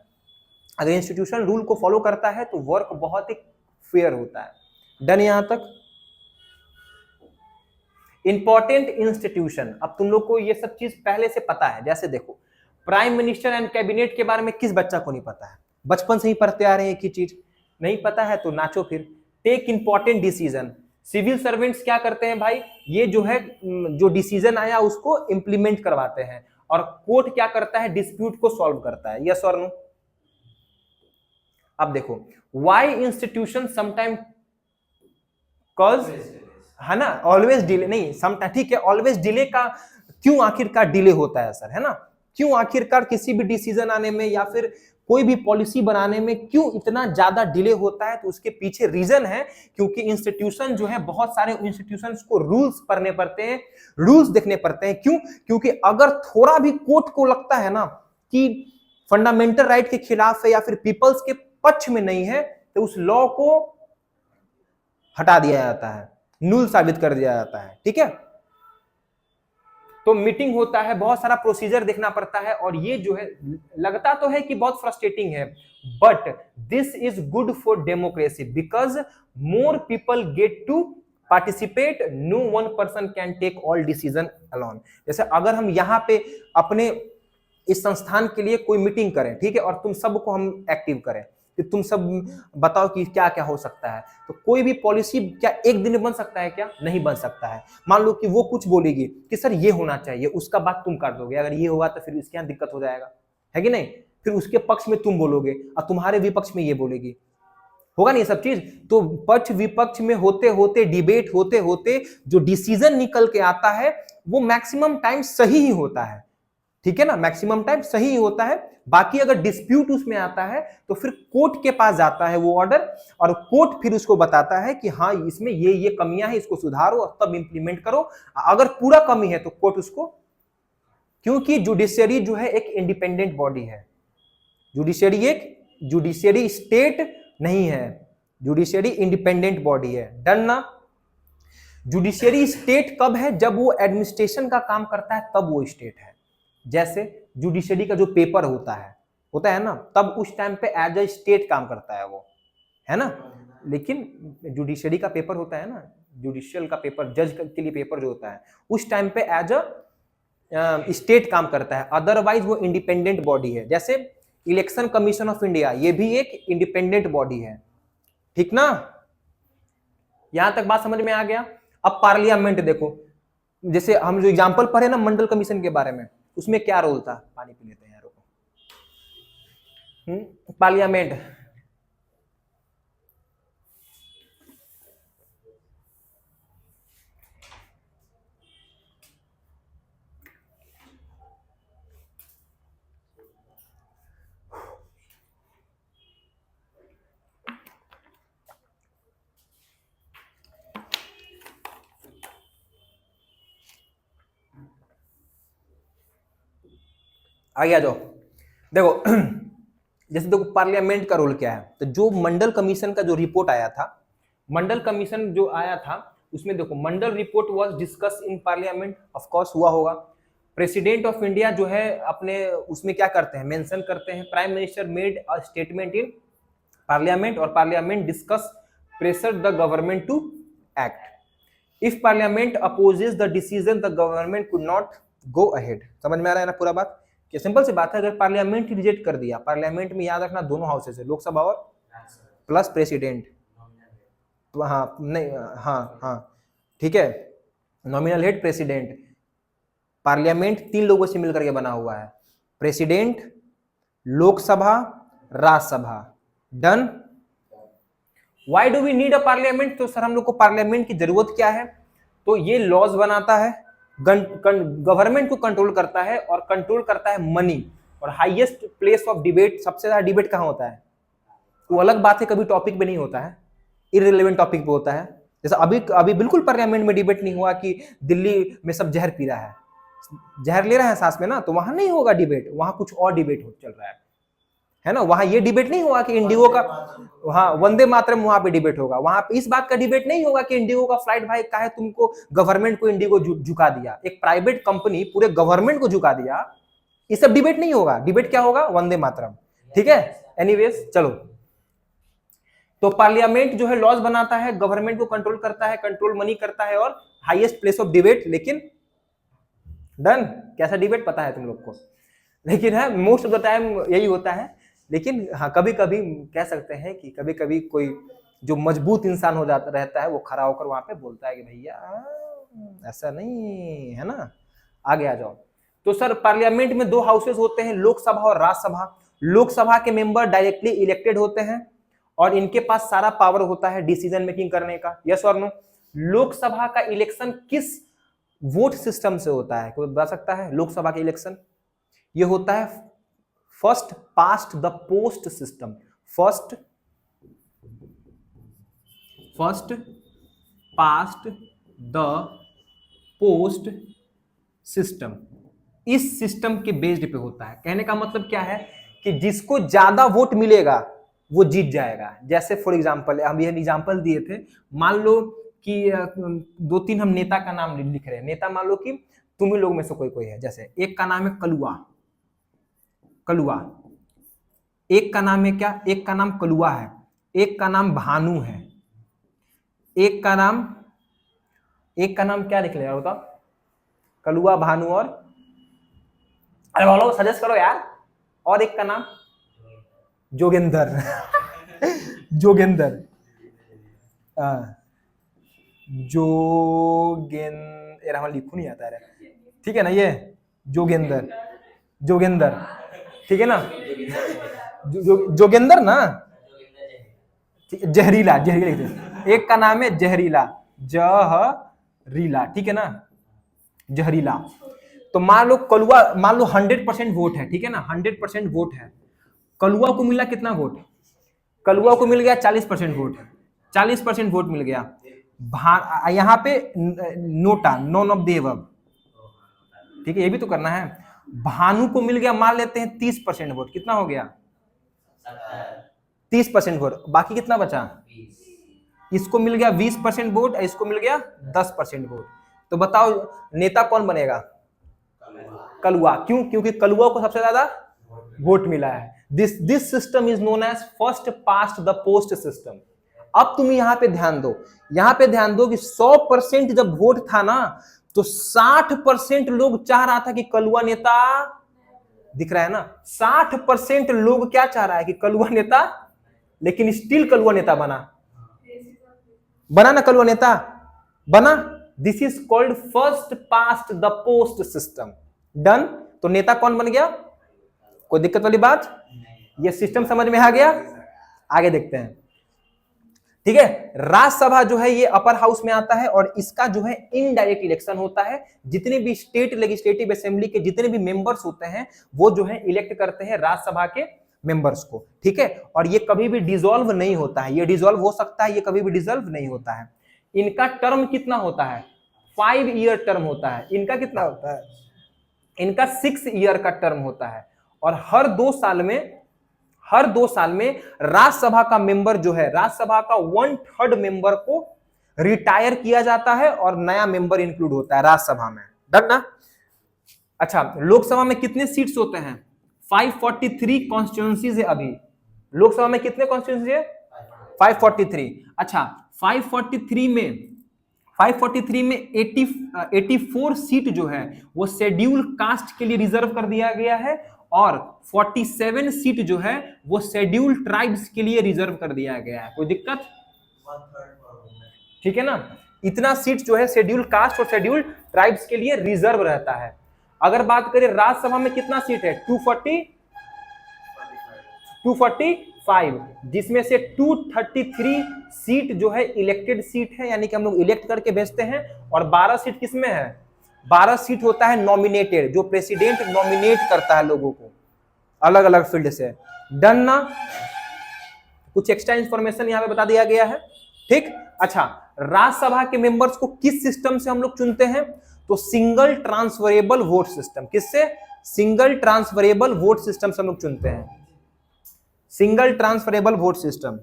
अगर इंस्टीट्यूशन रूल को फॉलो करता है तो वर्क बहुत ही फेयर होता है। डन यहां तक। इंपॉर्टेंट इंस्टीट्यूशन, अब तुम लोग को ये सब चीज पहले से पता है। जैसे देखो, प्राइम मिनिस्टर एंड कैबिनेट के बारे में किस बच्चा को नहीं पता है, बचपन से ही पढ़ते आ रहे हैं एक ही चीज। नहीं पता है तो नाचो फिर। Take important decision, civil servants क्या करते हैं भाई, ये जो है जो डिसीजन आया उसको इंप्लीमेंट करवाते हैं, और कोर्ट क्या करता है, डिस्प्यूट को सॉल्व करता है। यस और नो। अब देखो, वाई इंस्टीट्यूशन समटाइम कॉज, है ना, ऑलवेज डिले नहीं, समटाइम, ठीक है, ऑलवेज डिले का क्यों आखिरकार डिले होता है सर, है ना, क्यों आखिरकार किसी भी डिसीजन आने में या फिर कोई भी पॉलिसी बनाने में क्यों इतना ज्यादा डिले होता है। तो उसके पीछे रीजन है, क्योंकि इंस्टीट्यूशन जो है, बहुत सारे इंस्टीट्यूशंस को रूल्स पढ़ने पड़ते हैं, रूल्स देखने पड़ते हैं। क्यों, क्योंकि अगर थोड़ा भी कोर्ट को लगता है ना कि फंडामेंटल राइट के खिलाफ है या फिर पीपल्स के पक्ष में नहीं है, तो उस लॉ को हटा दिया जाता है, नूल साबित कर दिया जाता है। ठीक है, तो मीटिंग होता है, बहुत सारा प्रोसीजर देखना पड़ता है, और ये जो है लगता तो है कि बहुत फ्रस्ट्रेटिंग है, but this is good for democracy because more people get to participate, no one person can take all decision alone. जैसे अगर हम यहाँ पे अपने इस संस्थान के लिए कोई मीटिंग करें, ठीक है, और तुम सबको हम एक्टिव करें कि तुम सब बताओ कि क्या क्या हो सकता है, तो कोई भी पॉलिसी क्या एक दिन में बन सकता है, क्या नहीं बन सकता है। मान लो कि वो कुछ बोलेगी कि सर ये होना चाहिए, उसका बात तुम कर दोगे, अगर ये होगा तो फिर इसके यहाँ दिक्कत हो जाएगा, है कि नहीं, फिर उसके पक्ष में तुम बोलोगे और तुम्हारे विपक्ष में ये बोलेगी, होगा नहीं सब चीज। तो पक्ष विपक्ष में होते होते, डिबेट होते होते जो डिसीजन निकल के आता है वो मैक्सिमम टाइम सही ही होता है, ठीक है ना, मैक्सिमम टाइम सही ही होता है। बाकी अगर डिस्प्यूट उसमें आता है तो फिर कोर्ट के पास जाता है वो ऑर्डर, और कोर्ट फिर उसको बताता है कि हाँ इसमें ये कमियां हैं, इसको सुधारो और तब इंप्लीमेंट करो। अगर पूरा कमी है तो कोर्ट उसको, क्योंकि जुडिशियरी जो है एक इंडिपेंडेंट बॉडी है, जुडिशियरी स्टेट नहीं है, जुडिशियरी इंडिपेंडेंट बॉडी है। डन ना। जुडिशियरी स्टेट कब है, जब वो एडमिनिस्ट्रेशन का काम करता है तब वो स्टेट है। जैसे जुडिशियरी का जो पेपर होता है ना, तब उस टाइम पे एज अ स्टेट काम करता है वो, है ना। लेकिन जुडिशियरी का पेपर होता है ना, जुडिशियल का पेपर, जज के लिए पेपर जो होता है, उस टाइम पे एज अ स्टेट काम करता है, अदरवाइज वो इंडिपेंडेंट बॉडी है। जैसे इलेक्शन कमीशन ऑफ इंडिया, ये भी एक इंडिपेंडेंट बॉडी है, ठीक ना? यहां तक बात समझ में आ गया। अब पार्लियामेंट देखो, जैसे हम जो एग्जांपल पढ़े ना मंडल कमीशन के बारे में, उसमें क्या रोल था, पानी पी लेते हैं यारों को। पार्लियामेंट, आगे आ जाओ। देखो जैसे देखो पार्लियामेंट का रोल क्या है, तो जो मंडल कमीशन का जो रिपोर्ट आया था, मंडल कमीशन जो आया था उसमें देखो Mandal report was discuss in parliament, of course हुआ होगा। प्रेसिडेंट ऑफ इंडिया जो है अपने उसमें क्या करते हैं, मेंशन करते हैं, prime minister made a statement in parliament और parliament discuss pressure the government to act. If parliament opposes the decision the government could not go ahead. समझ में आ रहा है ना पूरा बात? कि सिंपल सी बात है, अगर पार्लियामेंट रिजेक्ट कर दिया, पार्लियामेंट में याद रखना दोनों हाउसेस है, लोकसभा और प्लस प्रेसिडेंट, तो हाँ नहीं, हाँ हाँ ठीक है, नॉमिनल हेड प्रेसिडेंट। पार्लियामेंट 3 लोगों से मिलकर के बना हुआ है, president, Lok Sabha, Rajya Sabha. Done. Why do we need a parliament? तो सर हम लोग को पार्लियामेंट की जरूरत क्या है? तो ये लॉज बनाता है, गवर्नमेंट को कंट्रोल करता है और कंट्रोल करता है मनी। और हाईएस्ट प्लेस ऑफ डिबेट, सबसे ज्यादा डिबेट कहाँ होता है? वो अलग बात है, कभी टॉपिक पे नहीं होता है, इररिलेवेंट टॉपिक पे होता है। जैसे अभी बिल्कुल पार्लियामेंट में डिबेट नहीं हुआ कि दिल्ली में सब जहर पी रहा है, जहर ले रहा है सांस में ना, तो वहां नहीं होगा डिबेट, वहां कुछ और डिबेट चल रहा है ना। वहां ये डिबेट नहीं होगा कि इंडिगो का, हाँ वंदे मातरम वहां पे डिबेट होगा। वहां पे इस बात का डिबेट नहीं होगा कि इंडिगो का फ्लाइट भाई का है, तुमको गवर्नमेंट को इंडिगो झुका दिया, एक प्राइवेट कंपनी पूरे गवर्नमेंट को झुका दिया, ये सब डिबेट नहीं होगा। डिबेट क्या होगा? वंदे मातरम, ठीक है। एनीवेज चलो, तो पार्लियामेंट जो है लॉज बनाता है, गवर्नमेंट को कंट्रोल करता है, कंट्रोल मनी करता है और हाईएस्ट प्लेस ऑफ डिबेट। लेकिन डन, कैसा डिबेट पता है तुम लोग को, लेकिन है मोस्ट ऑफ द टाइम यही होता है। लेकिन हाँ कभी कभी कह सकते हैं कि कभी कभी कोई जो मजबूत इंसान हो जाता रहता है वो खड़ा होकर वहां पे बोलता है कि भैया ऐसा नहीं है ना। आगे आ जाओ। तो सर पार्लियामेंट में 2 हाउसेस होते हैं, लोकसभा और राज्यसभा। लोकसभा के मेंबर डायरेक्टली इलेक्टेड होते हैं और इनके पास सारा पावर होता है डिसीजन मेकिंग करने का, यस और नो। लोकसभा का इलेक्शन किस वोट सिस्टम से होता है, कोई बता सकता है? लोकसभा का इलेक्शन ये होता है first past the post system, first past the post system. इस सिस्टम के बेस्ड पे होता है। कहने का मतलब क्या है कि जिसको ज्यादा वोट मिलेगा वो जीत जाएगा। जैसे फॉर एग्जांपल हम ये एग्जांपल दिए थे, मान लो कि 2-3 हम नेता का नाम लिख रहे हैं, नेता मान लो कि तुम ही लोग में से कोई है। जैसे एक का नाम है कलुआ, एक का नाम है क्या? एक का नाम कलुआ है, एक का नाम भानु है, एक का नाम क्या लिख लिया बताओ? कलुआ, भानु और अरे बोलो सजेस्ट करो यार। और एक का नाम जोगेंद्र जोगेंद्र लिखू नहीं आता है, ठीक है ना? ये जोगेंद्र ठीक है ना? जोगेंद्र ना, जहरीला लिखते। एक का नाम है जहरीला, जहरीला, ठीक है ना? जहरीला। तो मान लो कलुआ, मान लो 100% वोट है, ठीक है ना? 100% वोट है। कलुआ को मिला कितना वोट? कलुआ को मिल गया 40% वोट, 40% वोट मिल गया। यहाँ पे NOTA, none of the above, ठीक है, ये भी तो करना है। भानु को मिल गया, मान लेते हैं 30% वोट, कितना हो गया? 30% वोट, बाकी कितना बचा? इसको मिल गया 20% वोट, इसको मिल गया 10% वोट। तो बताओ नेता कौन बनेगा? कलुआ। क्यों? क्योंकि कलुआ को सबसे ज्यादा वोट मिला है। This system is known as first past the post system. अब तुम यहाँ पे ध्यान दो, यहाँ पे ध्यान दो कि 100% जब वोट था ना, तो तो 60% लोग चाह रहा था कि कलुआ नेता, दिख रहा है ना, 60% लोग क्या चाह रहा है कि कलुआ नेता, लेकिन स्टिल कलुआ नेता बना ना, कलुआ नेता बना। This is called first past the post system. Done. तो नेता कौन बन गया? कोई दिक्कत वाली बात? ये सिस्टम समझ में आ गया? आगे देखते हैं। ठीक है, राज्यसभा जो है ये अपर हाउस में आता है और इसका जो है इनडायरेक्ट इलेक्शन होता है। जितने भी स्टेट लेजिस्लेटिव असेंबली के जितने भी मेंबर्स होते हैं वो जो है इलेक्ट करते हैं राज्यसभा के मेंबर्स को। ठीक है, और ये कभी भी डिसॉल्व नहीं होता है, ये डिसॉल्व हो सकता है, ये कभी भी डिसॉल्व नहीं होता है। इनका टर्म कितना होता है? 5 ईयर टर्म होता है। इनका कितना होता है? इनका 6 ईयर का टर्म होता है। और हर 2 साल में राज्यसभा का मेंबर जो है, राज्यसभा का 1/3 मेंबर को रिटायर किया जाता है और नया मेंबर इंक्लूड होता है राज्यसभा में। डन ना? अच्छा, लोकसभा में कितने सीट्स होते हैं? 543 कॉन्स्टिट्यूएंसीज है अभी। लोकसभा में कितने कॉन्स्टिट्यूएंसी है? 543। अच्छा, 543 में 84 सीट जो है वो शेड्यूल कास्ट के लिए रिजर्व कर दिया गया है और 47 सीट जो है वो शेड्यूल ट्राइब्स के लिए रिजर्व कर दिया गया है। कोई दिक्कत? ठीक है ना? इतना सीट जो है शेड्यूल कास्ट और शेड्यूल ट्राइब्स के लिए रिजर्व रहता है। अगर बात करें राज्यसभा में कितना सीट है? 245, जिसमें से 233 सीट जो है इलेक्टेड सीट है, यानी कि हम लोग इलेक्ट करके भेजते हैं, और 12 सीट किसमें है? 12 सीट होता है नॉमिनेटेड, जो प्रेसिडेंट नॉमिनेट करता है लोगों को अलग अलग फील्ड से। डन ना? कुछ एक्स्ट्रा इंफॉर्मेशन यहां पे बता दिया गया है। ठीक। अच्छा, राज्यसभा के मेंबर्स को किस सिस्टम से हम लोग चुनते हैं? तो सिंगल ट्रांसफरेबल वोट सिस्टम। किससे? सिंगल ट्रांसफरेबल वोट सिस्टम से हम लोग चुनते हैं। Single transferable vote system.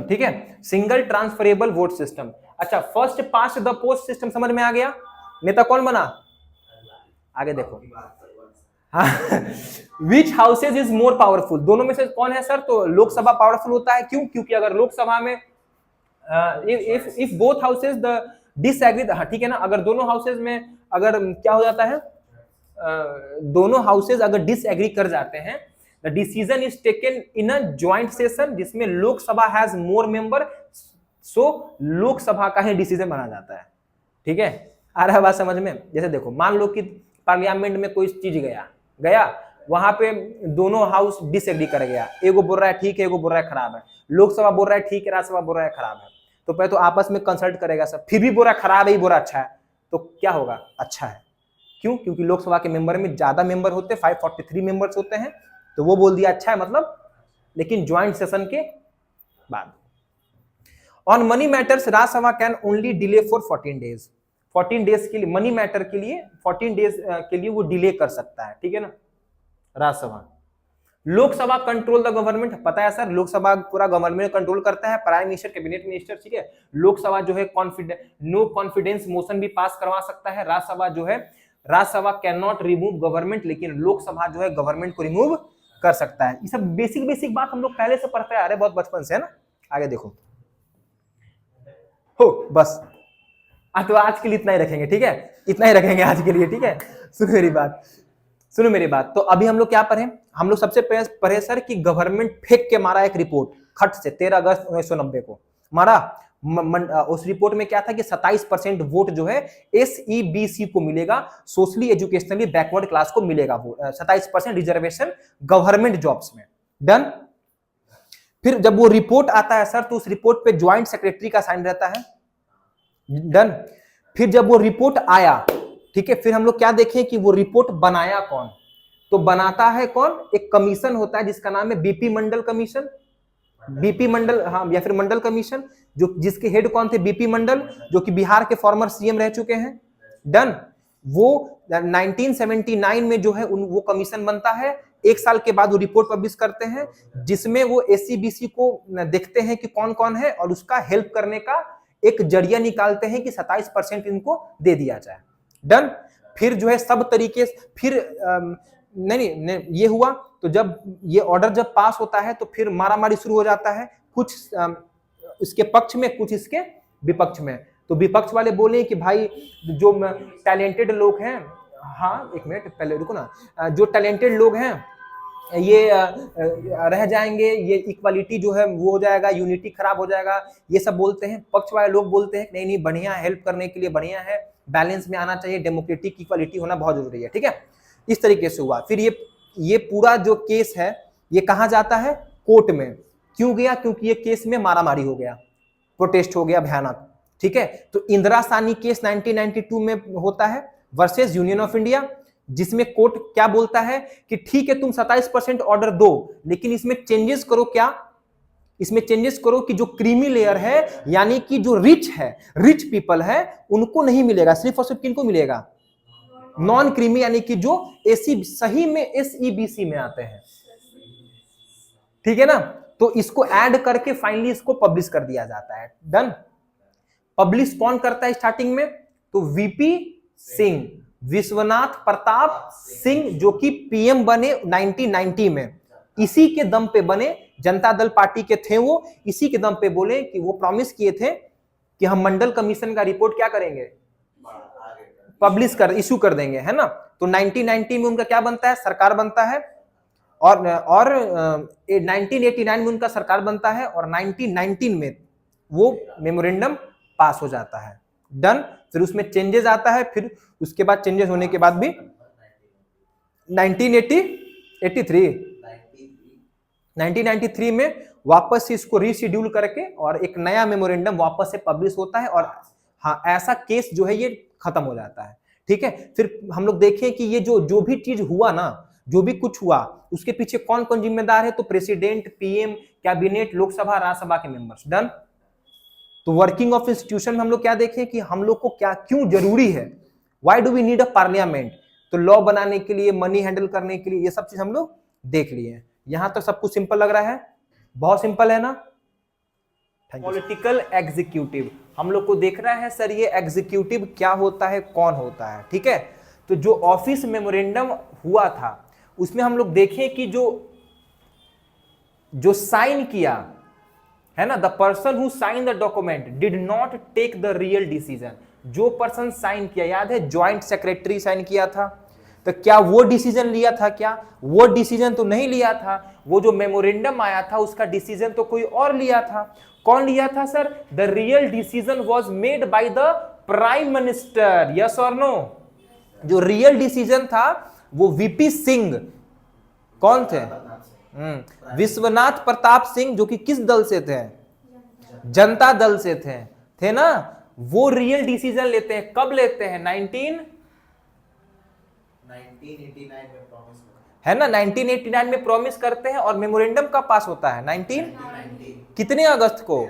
ठीक है, सिंगल ट्रांसफरेबल वोट सिस्टम। अच्छा, first past the post system समझ में आ गया? नेता कौन बना? आगे देखो। विच हाउसेज इज मोर पावरफुल? दोनों में से कौन है सर? तो लोकसभा पावरफुल होता है। क्यों? क्योंकि अगर लोकसभा में if both houses the disagree, हाँ ठीक है ना, अगर दोनों हाउसेज में अगर क्या हो जाता है, दोनों हाउसेज अगर डिसएग्री कर जाते हैं, the decision is taken in a joint session जिसमें लोकसभा हैज मोर मेंबर, सो लोकसभा का ही डिसीजन माना जाता है। ठीक है, आ रहा है बात समझ में? जैसे देखो, मान लो कि पार्लियामेंट में कोई चीज गया वहां पे दोनों हाउस डिसएग्री कर गया, एगो बोल रहा है ठीक है, एगो बोल रहा है खराब है, लोकसभा बोल रहा है ठीक है, राज्यसभा बोल रहा है खराब है, तो पहले तो आपस में कंसल्ट करेगा सब, फिर भी बोल रहा खराब है, बोल रहा अच्छा है, तो क्या होगा? अच्छा है। क्यों? क्योंकि लोकसभा के मेंबर में ज्यादा मेंबर होते हैं, 543 मेंबर्स होते हैं, तो वो बोल दिया अच्छा है मतलब, लेकिन ज्वाइंट सेशन के बाद। On money matters Rajya Sabha can only delay for 14 days. 14 days के लिए, मनी मैटर के लिए 14 डेज के लिए वो डिले कर सकता है। ठीक है ना, Rajya Sabha. Lok Sabha control the government, पता है सर, लोकसभा पूरा गवर्नमेंट कंट्रोल करता है, प्राइम मिनिस्टर, कैबिनेट मिनिस्टर। ठीक है, लोकसभा जो है नो कॉन्फिडेंस मोशन भी पास करवा सकता है। राज्यसभा जो है, Rajya Sabha can not remove government, लेकिन लोकसभा जो है गवर्नमेंट को रिमूव कर सकता है। ये सब बेसिक बात हम लोग पहले से पढ़ते आ रहे हैं, बहुत बचपन से, है ना। आगे देखो, हो बस तो आज के लिए इतना ही रखेंगे। ठीक है, इतना ही रखेंगे आज के लिए। ठीक है, सुनो मेरी बात। तो अभी हम लोग क्या पढ़े? हम लोग सबसे पढ़े सर कि गवर्नमेंट फेंक के मारा एक रिपोर्ट खट से 13 अगस्त 1990 को मारा। उस रिपोर्ट में क्या था कि 27% वोट जो है SEBC को मिलेगा, सोशली एजुकेशनली बैकवर्ड क्लास को मिलेगा वोट, 27% रिजर्वेशन गवर्नमेंट जॉब्स में। डन। फिर जब वो रिपोर्ट आता है सर, तो उस रिपोर्ट पे ज्वाइंट सेक्रेटरी का साइन रहता है। डन। फिर जब वो रिपोर्ट आया, ठीक है, फिर हम लोग क्या देखें कि वो रिपोर्ट बनाया कौन? तो बनाता है कौन? एक कमीशन होता है जिसका नाम है BP मंडल कमीशन, BP मंडल, हाँ, या फिर मंडल कमीशन, जो जिसके हेड कौन थे? BP मंडल, जो कि बिहार के फॉर्मर CM रह चुके हैं। डन। वो 1979 में जो है वो कमीशन बनता है। 1 साल के बाद वो रिपोर्ट पब्लिश करते हैं, जिसमें वो SEBC को देखते हैं कि कौन कौन है और उसका हेल्प करने का एक जरिया निकालते हैं कि 27% इनको दे दिया जाए। डन। फिर जो है सब तरीके, फिर नहीं, ये हुआ तो जब ये ऑर्डर जब पास होता है तो फिर मारामारी शुरू हो जाता है, कुछ इसके पक्ष में कुछ इसके विपक्ष में। तो विपक्ष वाले बोले कि भाई जो टैलेंटेड लोग हैं, हाँ एक मिनट पहले रुको ना, जो टैलेंटेड लोग हैं ये रह जाएंगे, ये इक्वालिटी जो है वो हो जाएगा, यूनिटी खराब हो जाएगा, ये सब बोलते हैं। पक्ष वाले लोग बोलते हैं नहीं नहीं बढ़िया, हेल्प करने के लिए बढ़िया है, बैलेंस में आना चाहिए, डेमोक्रेटिक इक्वालिटी होना बहुत जरूरी है, ठीक है। इस तरीके से हुआ। फिर ये पूरा जो केस है ये कहाँ जाता है, कोर्ट में। क्यों गया, क्योंकि ये केस में मारामारी हो गया, प्रोटेस्ट हो गया भयानक, ठीक है। तो इंदिरा सानी केस 1992 में होता है वर्सेस यूनियन ऑफ इंडिया, जिसमें कोर्ट क्या बोलता है कि ठीक है तुम 27% ऑर्डर दो, लेकिन इसमें चेंजेस करो। क्या इसमें चेंजेस करो कि जो क्रीमी लेयर है, यानी कि जो रिच है, रिच पीपल है, उनको नहीं मिलेगा, सिर्फ और सिर्फ किनको मिलेगा, नॉन क्रीमी, यानी कि जो एसी सही में SEBC में आते हैं, ठीक है ना। तो इसको ऐड करके फाइनली इसको पब्लिश कर दिया जाता है। डन। पब्लिश कौन करता है स्टार्टिंग में, तो VP सिंह, विश्वनाथ प्रताप सिंह, जो कि PM बने 1990 में। इसी के दम पे बने, जनता दल पार्टी के थे वो, इसी के दम पे बोले कि वो प्रॉमिस किए थे कि हम मंडल कमीशन का रिपोर्ट क्या करेंगे, पब्लिश कर, इशू कर देंगे, है ना। तो 1990 में उनका क्या बनता है, सरकार बनता है, और 1989 में उनका सरकार बनता है, और 1919 में वो मेमोरेंडम पास हो जाता है। डन। फिर उसमें चेंजेस आता है, फिर उसके बाद चेंजेस होने के बाद भी 1993 में वापस से इसको रीशेड्यूल करके और एक नया मेमोरेंडम वापस से पब्लिश होता है, और हाँ ऐसा केस जो है ये खत्म हो जाता है, ठीक है। फिर हम लोग देखें कि ये जो भी चीज हुआ ना, जो भी कुछ हुआ, उसके पीछे कौन कौन जिम्मेदार है, तो president, PM, cabinet, Lok Sabha, Rajya Sabha के मेंबर्स। डन। तो वर्किंग ऑफ इंस्टीट्यूशन में हम लोग क्या देखें कि हम लोग को क्या क्यों जरूरी है, why do we need a parliament, तो लॉ बनाने के लिए, मनी हैंडल करने के लिए, ये सब चीज हम लोग देख लिए। यहां तक सब कुछ सिंपल लग रहा है, बहुत सिंपल है ना। पॉलिटिकल एग्जीक्यूटिव हम लोग को देखना है सर, ये एग्जीक्यूटिव क्या होता है, कौन होता है, ठीक है। तो जो ऑफिस मेमोरेंडम हुआ था उसमें हम लोग देखें कि जो साइन किया है ना, the person who sign the document did not take the real decision. जो पर्सन साइन किया, याद है ज्वाइंट सेक्रेटरी साइन किया था, तो क्या वो डिसीजन लिया था, क्या वो डिसीजन तो नहीं लिया था। वो जो मेमोरेंडम आया था उसका डिसीजन तो कोई और लिया था। कौन लिया था sir, the real decision was made by the prime minister, yes और नो। जो रियल डिसीजन था वो VP सिंह, कौन थे, विश्वनाथ प्रताप सिंह, जो कि किस दल से थे, जनता दल से थे ना। वो रियल डिसीजन लेते हैं, कब लेते हैं, 1989 में प्रॉमिस, है ना, 1989 में प्रॉमिस करते हैं, और मेमोरेंडम का पास होता है 1990 कितने अगस्त को,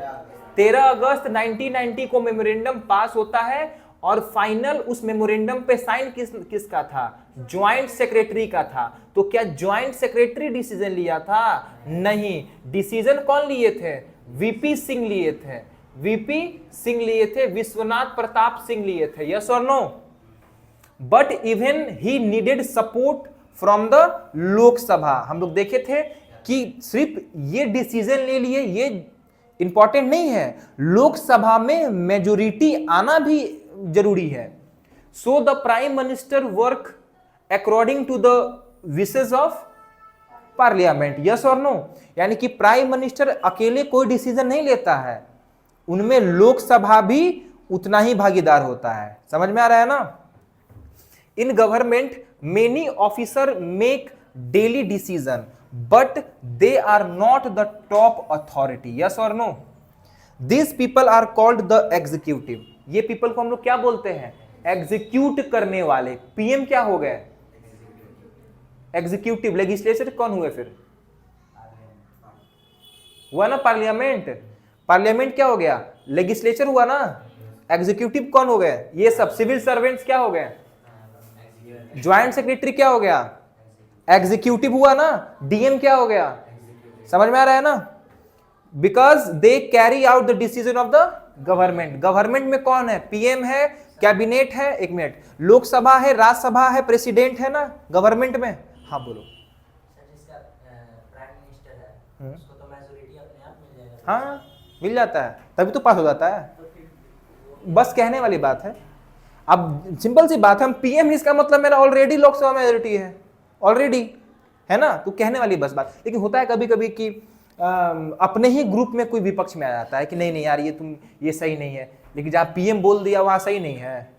13 अगस्त 1990 को मेमोरेंडम पास होता है। और फाइनल उस मेमोरेंडम पे साइन किसका था, ज्वाइंट सेक्रेटरी का था। तो क्या ज्वाइंट सेक्रेटरी डिसीजन लिया था, नहीं, डिसीजन कौन लिए थे, VP सिंह लिए थे, VP सिंह लिए थे, विश्वनाथ प्रताप सिंह लिए थे, यस और no. But even he needed support from the Lok Sabha. हम लोग देखे थे कि सिर्फ ये डिसीजन ले लिए ये इंपॉर्टेंट नहीं है, लोकसभा में मेजोरिटी आना भी जरूरी है। So the prime minister work according to the wishes of parliament, yes और नो। यानी कि प्राइम मिनिस्टर अकेले कोई डिसीजन नहीं लेता है, उनमें लोकसभा भी उतना ही भागीदार होता है। समझ में आ रहा है ना। In government many officer make daily decision but they are not the top authority, yes और no. This people are called the executive. ये पीपल को हम लोग क्या बोलते हैं, एग्जीक्यूट करने वाले। PM क्या हो गए, एग्जीक्यूटिव। लेजिस्लेचर कौन हुए, फिर हुआ ना पार्लियामेंट। पार्लियामेंट क्या हो गया, लेजिस्लेचर हुआ ना। एग्जीक्यूटिव कौन हो गए, ये सब सिविल सर्वेंट्स क्या हो गए, ज्वाइंट सेक्रेटरी क्या हो गया, एग्जीक्यूटिव हुआ ना। DM क्या हो गया, समझ में आ रहा है ना। Because they carry out the decision of the government. Government में कौन है, PM है, कैबिनेट है, एक मिनट, लोकसभा है, राज्यसभा है, प्रेसिडेंट है ना गवर्नमेंट में, हाँ बोलो। सर जिसका प्राइम मिनिस्टर है उसको तो मेजॉरिटी अपने आप मिल जाएगा। हाँ मिल जाता है, तभी तो पास हो जाता है। तो फिर बस कहने वाली बात है। अब सिंपल सी बात है, हम पीएम, इसका मतलब मेरा ऑलरेडी लोकसभा मेजोरिटी है ऑलरेडी, है ना। तो कहने वाली बस बात। लेकिन होता है कभी कभी कि अपने ही ग्रुप में कोई विपक्ष में आ जाता है कि नहीं नहीं यार ये तुम ये सही नहीं है, लेकिन जहां पीएम बोल दिया वहां सही नहीं है।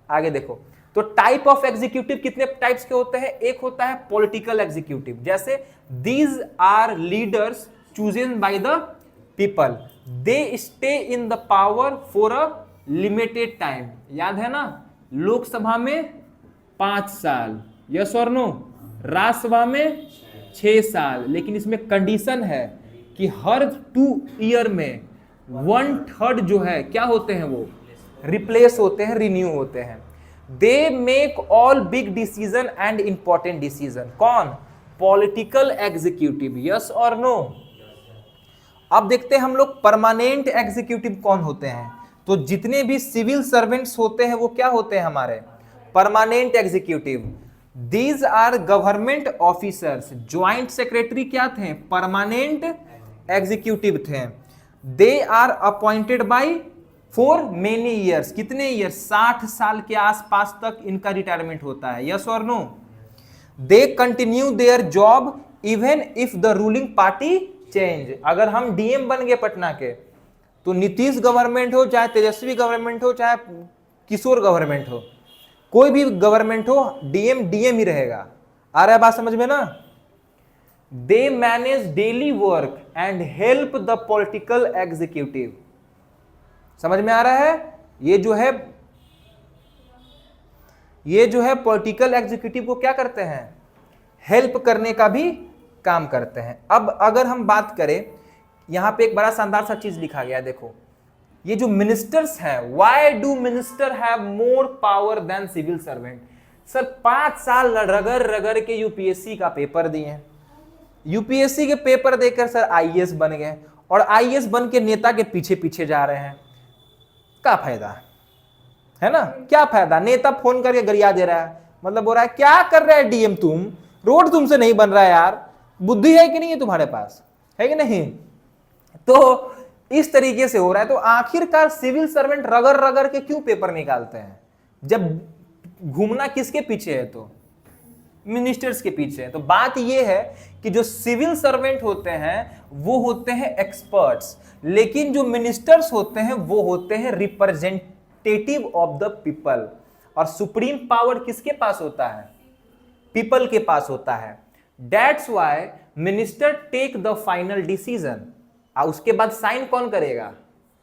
आगे देखो, तो टाइप ऑफ एग्जीक्यूटिव कितने टाइप्स के होते हैं? एक होता है पॉलिटिकल एग्जीक्यूटिव, जैसे these are leaders chosen by the people, they stay in the power for a limited time. याद है ना, लोकसभा में 5 साल, यस और नो, राज्यसभा में 6 साल, लेकिन इसमें कंडीशन है कि हर 2 ईयर में 1/3 जो है क्या होते हैं, वो रिप्लेस होते हैं, रिन्यू होते हैं। They make all big decision and important decision. कौन? पॉलिटिकल एग्जीक्यूटिव, यस और नो। अब देखते हैं हम लोग परमानेंट एग्जीक्यूटिव कौन होते हैं। तो जितने भी सिविल सर्वेंट्स होते हैं वो क्या होते हैं हमारे? Permanent executive. These are government officers. Joint secretary क्या थे? परमानेंट एग्जीक्यूटिव थे। They are appointed by for many years. कितने ईयर्स? 60 साल के आसपास तक इनका रिटायरमेंट होता है, यस और no. They continue their job even if the ruling party change. अगर हम डीएम बन गए पटना के, तो नीतीश गवर्नमेंट हो, चाहे तेजस्वी गवर्नमेंट हो, चाहे किशोर गवर्नमेंट हो, कोई भी गवर्नमेंट हो, डीएम डीएम ही रहेगा। आ रहा है बात समझ में ना? They manage daily work and help the political executive. समझ में आ रहा है? ये जो है पॉलिटिकल एग्जीक्यूटिव को क्या करते हैं? हेल्प करने का भी काम करते हैं। अब अगर हम बात करें, यहां पे एक बड़ा शानदार सा चीज लिखा गया, देखो, ये जो मिनिस्टर्स हैं, why do minister have more power than civil servant? Sir 5 साल रगड़ रगड़ के यूपीएससी का पेपर दिए, यूपीएससी के पेपर देकर सर आईएएस बन गए, और आईएएस बन के नेता के पीछे पीछे जा रहे हैं। क्या फायदा है ना? क्या फायदा? नेता फोन करके गरिया दे रहा है, मतलब बोल रहा है क्या कर रहा है डीएम तुम, रोड तुमसे नहीं बन रहा है यार, बुद्धि है कि नहीं है तुम्हारे पास, है कि नहीं? तो इस तरीके से हो रहा है। तो आखिरकार सिविल सर्वेंट रगड़ रगड़ के क्यों पेपर निकालते हैं, जब घूमना किसके पीछे है? तो मिनिस्टर्स के पीछे है। तो बात यह है कि जो सिविल सर्वेंट होते हैं वो होते हैं एक्सपर्ट्स, लेकिन जो मिनिस्टर्स होते हैं वो होते हैं रिप्रेजेंटेटिव ऑफ द पीपल। और सुप्रीम पावर किसके पास होता है? पीपल के पास होता है। That's why minister take the final decision. उसके बाद साइन कौन करेगा?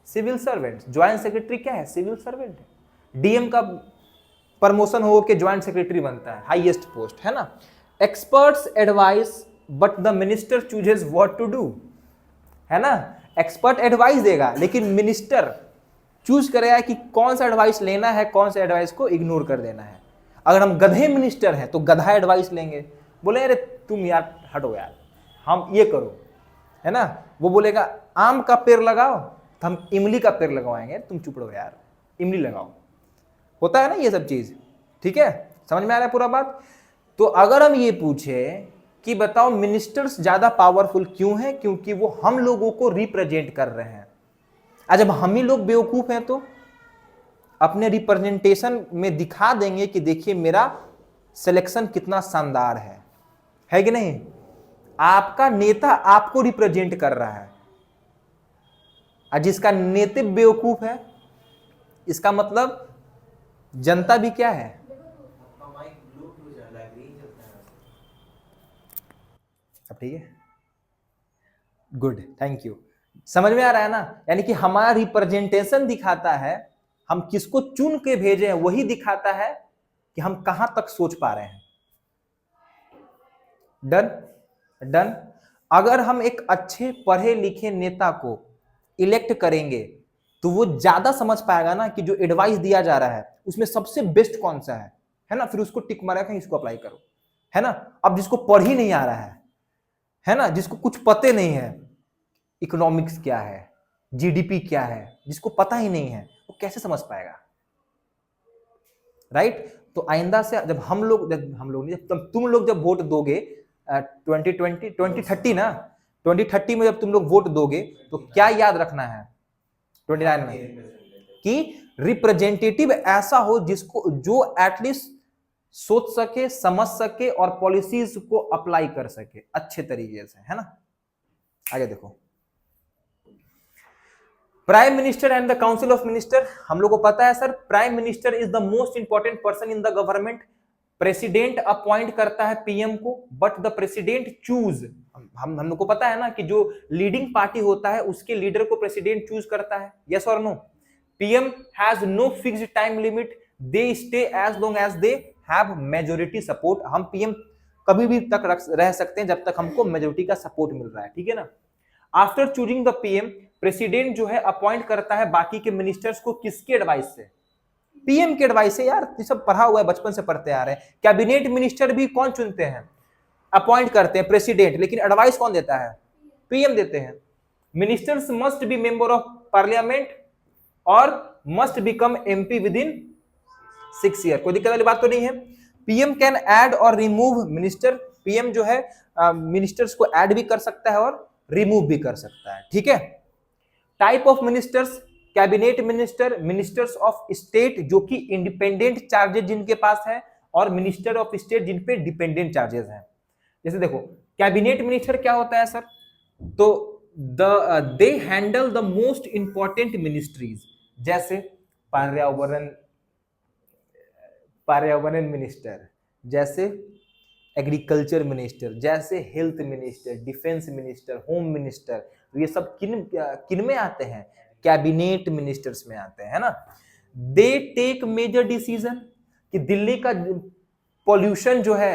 Civil servant. ज्वाइंट सेक्रेटरी क्या है? सिविल सर्वेंट है। डीएम का प्रमोशन हो के ज्वाइंट सेक्रेटरी बनता है, हाईएस्ट पोस्ट, है ना। Experts advice but the minister chooses what to do, है ना। एक्सपर्ट एडवाइस देगा, लेकिन मिनिस्टर चूज करेगा कि कौन सा एडवाइस लेना है, कौन सा एडवाइस को इग्नोर कर देना है। अगर हम गधे मिनिस्टर हैं तो गधा एडवाइस लेंगे, बोले अरे तुम यार हटो यार, हम ये करो, है ना। वो बोलेगा आम का पेड़ लगाओ, तो हम इमली का पेड़ लगवाएंगे, तुम चुप रहो यार, इमली लगाओ। होता है ना ये सब चीज, ठीक है? समझ में आ रहा है पूरा बात? तो अगर हम ये पूछे कि बताओ मिनिस्टर्स ज्यादा पावरफुल क्यों हैं? क्योंकि वो हम लोगों को रिप्रेजेंट कर रहे हैं। आज जब हम ही लोग बेवकूफ हैं तो अपने रिप्रेजेंटेशन में दिखा देंगे कि देखिए मेरा सिलेक्शन कितना शानदार है कि नहीं? आपका नेता आपको रिप्रेजेंट कर रहा है, और जिसका नेता बेवकूफ है, इसका मतलब जनता भी क्या है? अब ठीक है, गुड, थैंक यू। समझ में आ रहा है ना? यानी कि हमारा रिप्रेजेंटेशन दिखाता है, हम किसको चुन के भेजे हैं वही दिखाता है कि हम कहां तक सोच पा रहे हैं। Done done. अगर हम एक अच्छे पढ़े लिखे नेता को इलेक्ट करेंगे तो वो ज्यादा समझ पाएगा ना कि जो एडवाइस दिया जा रहा है उसमें सबसे बेस्ट कौन सा है ना। फिर उसको टिक मारेगा, इसको अप्लाई करो, है ना। अब जिसको पढ़ ही नहीं आ रहा है ना, जिसको कुछ पते नहीं है, इकोनॉमिक्स क्या है, जीडीपी क्या है, जिसको पता ही नहीं है, वो कैसे समझ पाएगा? राइट। तो आइंदा से जब हम लोग नहीं, जब तुम लोग जब वोट दोगे 2030 ना, 2030 में जब तुम लोग वोट दोगे तो क्या याद रखना है 29 में, कि रिप्रेजेंटेटिव ऐसा हो जिसको जो एटलीस्ट सोच सके, समझ सके और पॉलिसीज को अप्लाई कर सके अच्छे तरीके से, है ना। आगे देखो, prime minister and the council of minister, हम लोग को पता है sir, prime minister is the most important person in the government. President appoint करता है पीएम को, बट द प्रेसिडेंट चूज, हम लोग को पता है ना कि जो लीडिंग पार्टी होता है उसके लीडर को प्रेसिडेंट चूज करता है, यस और no. PM has no fixed time limit, they stay as long as they have majority support. हम पीएम कभी भी तक रह सकते हैं जब तक हमको मेजोरिटी का सपोर्ट मिल रहा है, ठीक है ना। After choosing the PM, president जो है अपॉइंट करता है बाकी के मिनिस्टर्स को, किसके एडवाइस से, पीएम के एडवाइस से। यार ये सब पढ़ा हुआ है, बचपन से पढ़ते आ रहे हैं। कैबिनेट मिनिस्टर भी कौन चुनते हैं, अपॉइंट करते हैं प्रेसिडेंट, लेकिन एडवाइस कौन देता है, पीएम देते हैं। Ministers must be member of parliament और must become MP within 6 year. कोई दिक्कत वाली बात तो नहीं है। पीएम कैन ऐड और रिमूव मिनिस्टर, पीएम जो है मिनिस्टर्स को ऐड भी कर सकता है और रिमूव भी कर सकता है, ठीक है। Type of ministers, cabinet minister, ministers of state जो कि इंडिपेंडेंट चार्जेस जिनके पास है, और मिनिस्टर ऑफ स्टेट जिन पे डिपेंडेंट चार्जेस हैं। जैसे देखो, कैबिनेट मिनिस्टर क्या होता है सर, तो they handle the most important ministries, जैसे पर्यावरण मिनिस्टर, जैसे एग्रीकल्चर मिनिस्टर, जैसे health minister, defence minister, home minister. तो ये सब किन में आते हैं, कैबिनेट मिनिस्टर्स में आते हैं, है ना। दे टेक मेजर डिसीजन, कि दिल्ली का पॉल्यूशन जो है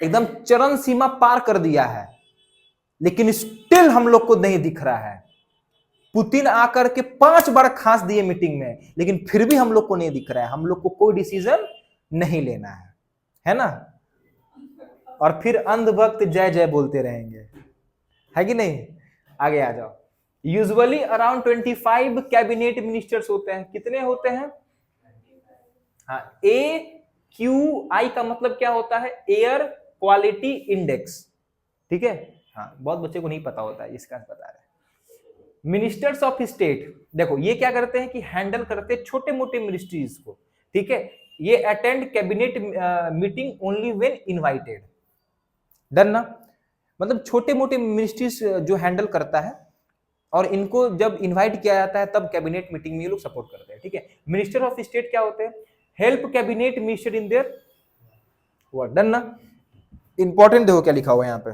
एकदम चरम सीमा पार कर दिया है, लेकिन स्टिल हम लोग को नहीं दिख रहा है। पुतिन आकर के 5 बार खांस दिए मीटिंग में, लेकिन फिर भी हम लोग को नहीं दिख रहा है। हम लोग को कोई डिसीजन नहीं लेना है ना। और फिर अंधभक्त जय जय बोलते रहेंगे, है कि नहीं। आगे आ जाओ। यूजुअली अराउंड 25 कैबिनेट मिनिस्टर्स होते हैं। कितने होते हैं, हाँ, AQI का मतलब क्या होता है, एयर क्वालिटी इंडेक्स, ठीक है। हाँ, बहुत बच्चे को नहीं पता होता है, इसका बता रहे हैं। मिनिस्टर्स ऑफ स्टेट, देखो ये क्या करते हैं कि हैंडल करते हैं छोटे मोटे मिनिस्ट्रीज को, ठीक है। ये attend cabinet meeting only when invited, done ना। मतलब छोटे मोटे मिनिस्ट्रीज जो हैंडल करता है, और इनको जब इनवाइट किया जाता है तब कैबिनेट मीटिंग में ये लोग सपोर्ट करते हैं, ठीक है। मिनिस्टर ऑफ स्टेट क्या होते हैं, help cabinet minister in their work, done ना। इंपॉर्टेंट देखो क्या लिखा हुआ है यहाँ पे,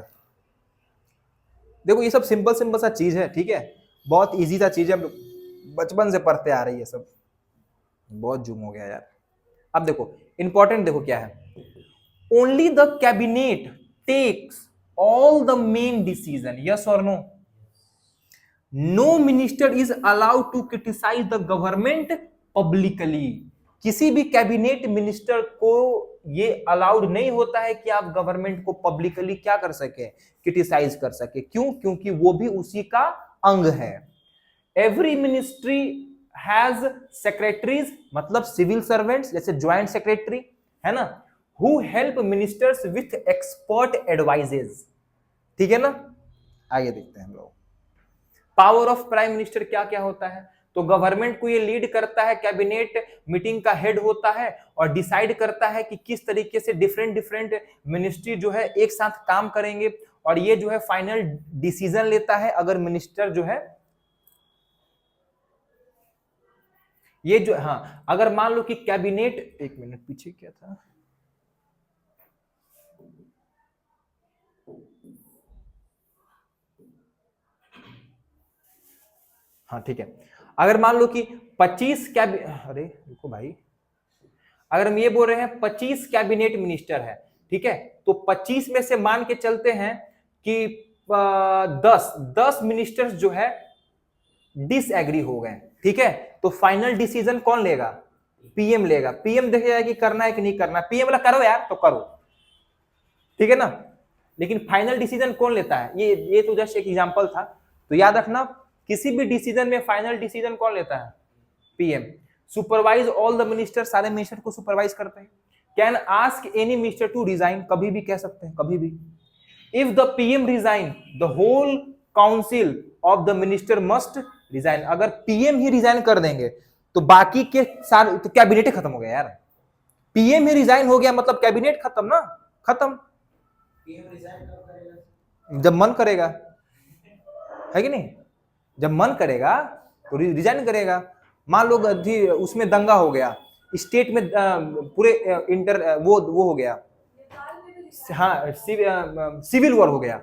देखो ये सब सिंपल सा चीज है, ठीक है। बहुत इजी सा चीज है, बचपन से पढ़ते आ रही है सब, बहुत जूम हो गया यार। अब देखो इंपॉर्टेंट देखो क्या है, only the cabinet takes all the main decision, yes और no. No minister is allowed to criticise the government publicly. किसी भी कैबिनेट मिनिस्टर को ये अलाउड नहीं होता है कि आप गवर्नमेंट को पब्लिकली क्या कर सके, क्रिटिसाइज कर सके। क्यों, क्योंकि वो भी उसी का अंग है। एवरी मिनिस्ट्री हैज सेक्रेटरीज, मतलब सिविल सर्वेंट्स, जैसे ज्वाइंट सेक्रेटरी है ना, who help ministers with expert advises, ठीक है ना। आगे देखते हैं हम लोग। पावर ऑफ प्राइम मिनिस्टर क्या क्या होता है, तो गवर्नमेंट को ये लीड करता है, कैबिनेट मीटिंग का हेड होता है और डिसाइड करता है कि किस तरीके से डिफरेंट मिनिस्ट्री जो है एक साथ काम करेंगे, और ये जो है फाइनल डिसीजन लेता है। अगर मिनिस्टर जो है ये जो, हाँ, अगर मान लो कि कैबिनेट, एक मिनट पीछे क्या था, हाँ ठीक है। अगर मान लो कि 25 अरे रुको भाई, अगर हम ये बोल रहे हैं 25 कैबिनेट मिनिस्टर है, ठीक है, तो 25 में से मान के चलते हैं कि 10 मिनिस्टर्स जो है डिसएग्री हो गए, ठीक है, तो फाइनल डिसीजन कौन लेगा, पीएम लेगा। पीएम देखेगा कि करना है कि नहीं करना, पीएम बोला करो यार तो करो, ठीक है ना। लेकिन फाइनल डिसीजन कौन लेता है, ये तो जस्ट एक एग्जांपल था, तो याद रखना किसी भी डिसीजन में फाइनल डिसीजन कौन लेता है, PM. Supervise all the minister, सारे मिनिस्टर को सुपरवाइज करते हैं। Can ask any minister to resign, कभी भी कह सकते हैं, कभी भी। If the PM resign the whole council of the minister must resign, अगर पीएम ही रिजाइन कर देंगे तो बाकी के सारे तो कैबिनेट ही खत्म हो गया यार। पीएम ही रिजाइन हो गया मतलब कैबिनेट खत्म ना, खत्म। पीएम रिजाइन कब करेगा? जब मन करेगा, है कि नहीं? जब मन करेगा तो रिजाइन करेगा। मान लो उसमें दंगा हो गया, स्टेट में पूरे वो हो गया, हाँ सिविल वॉर हो गया,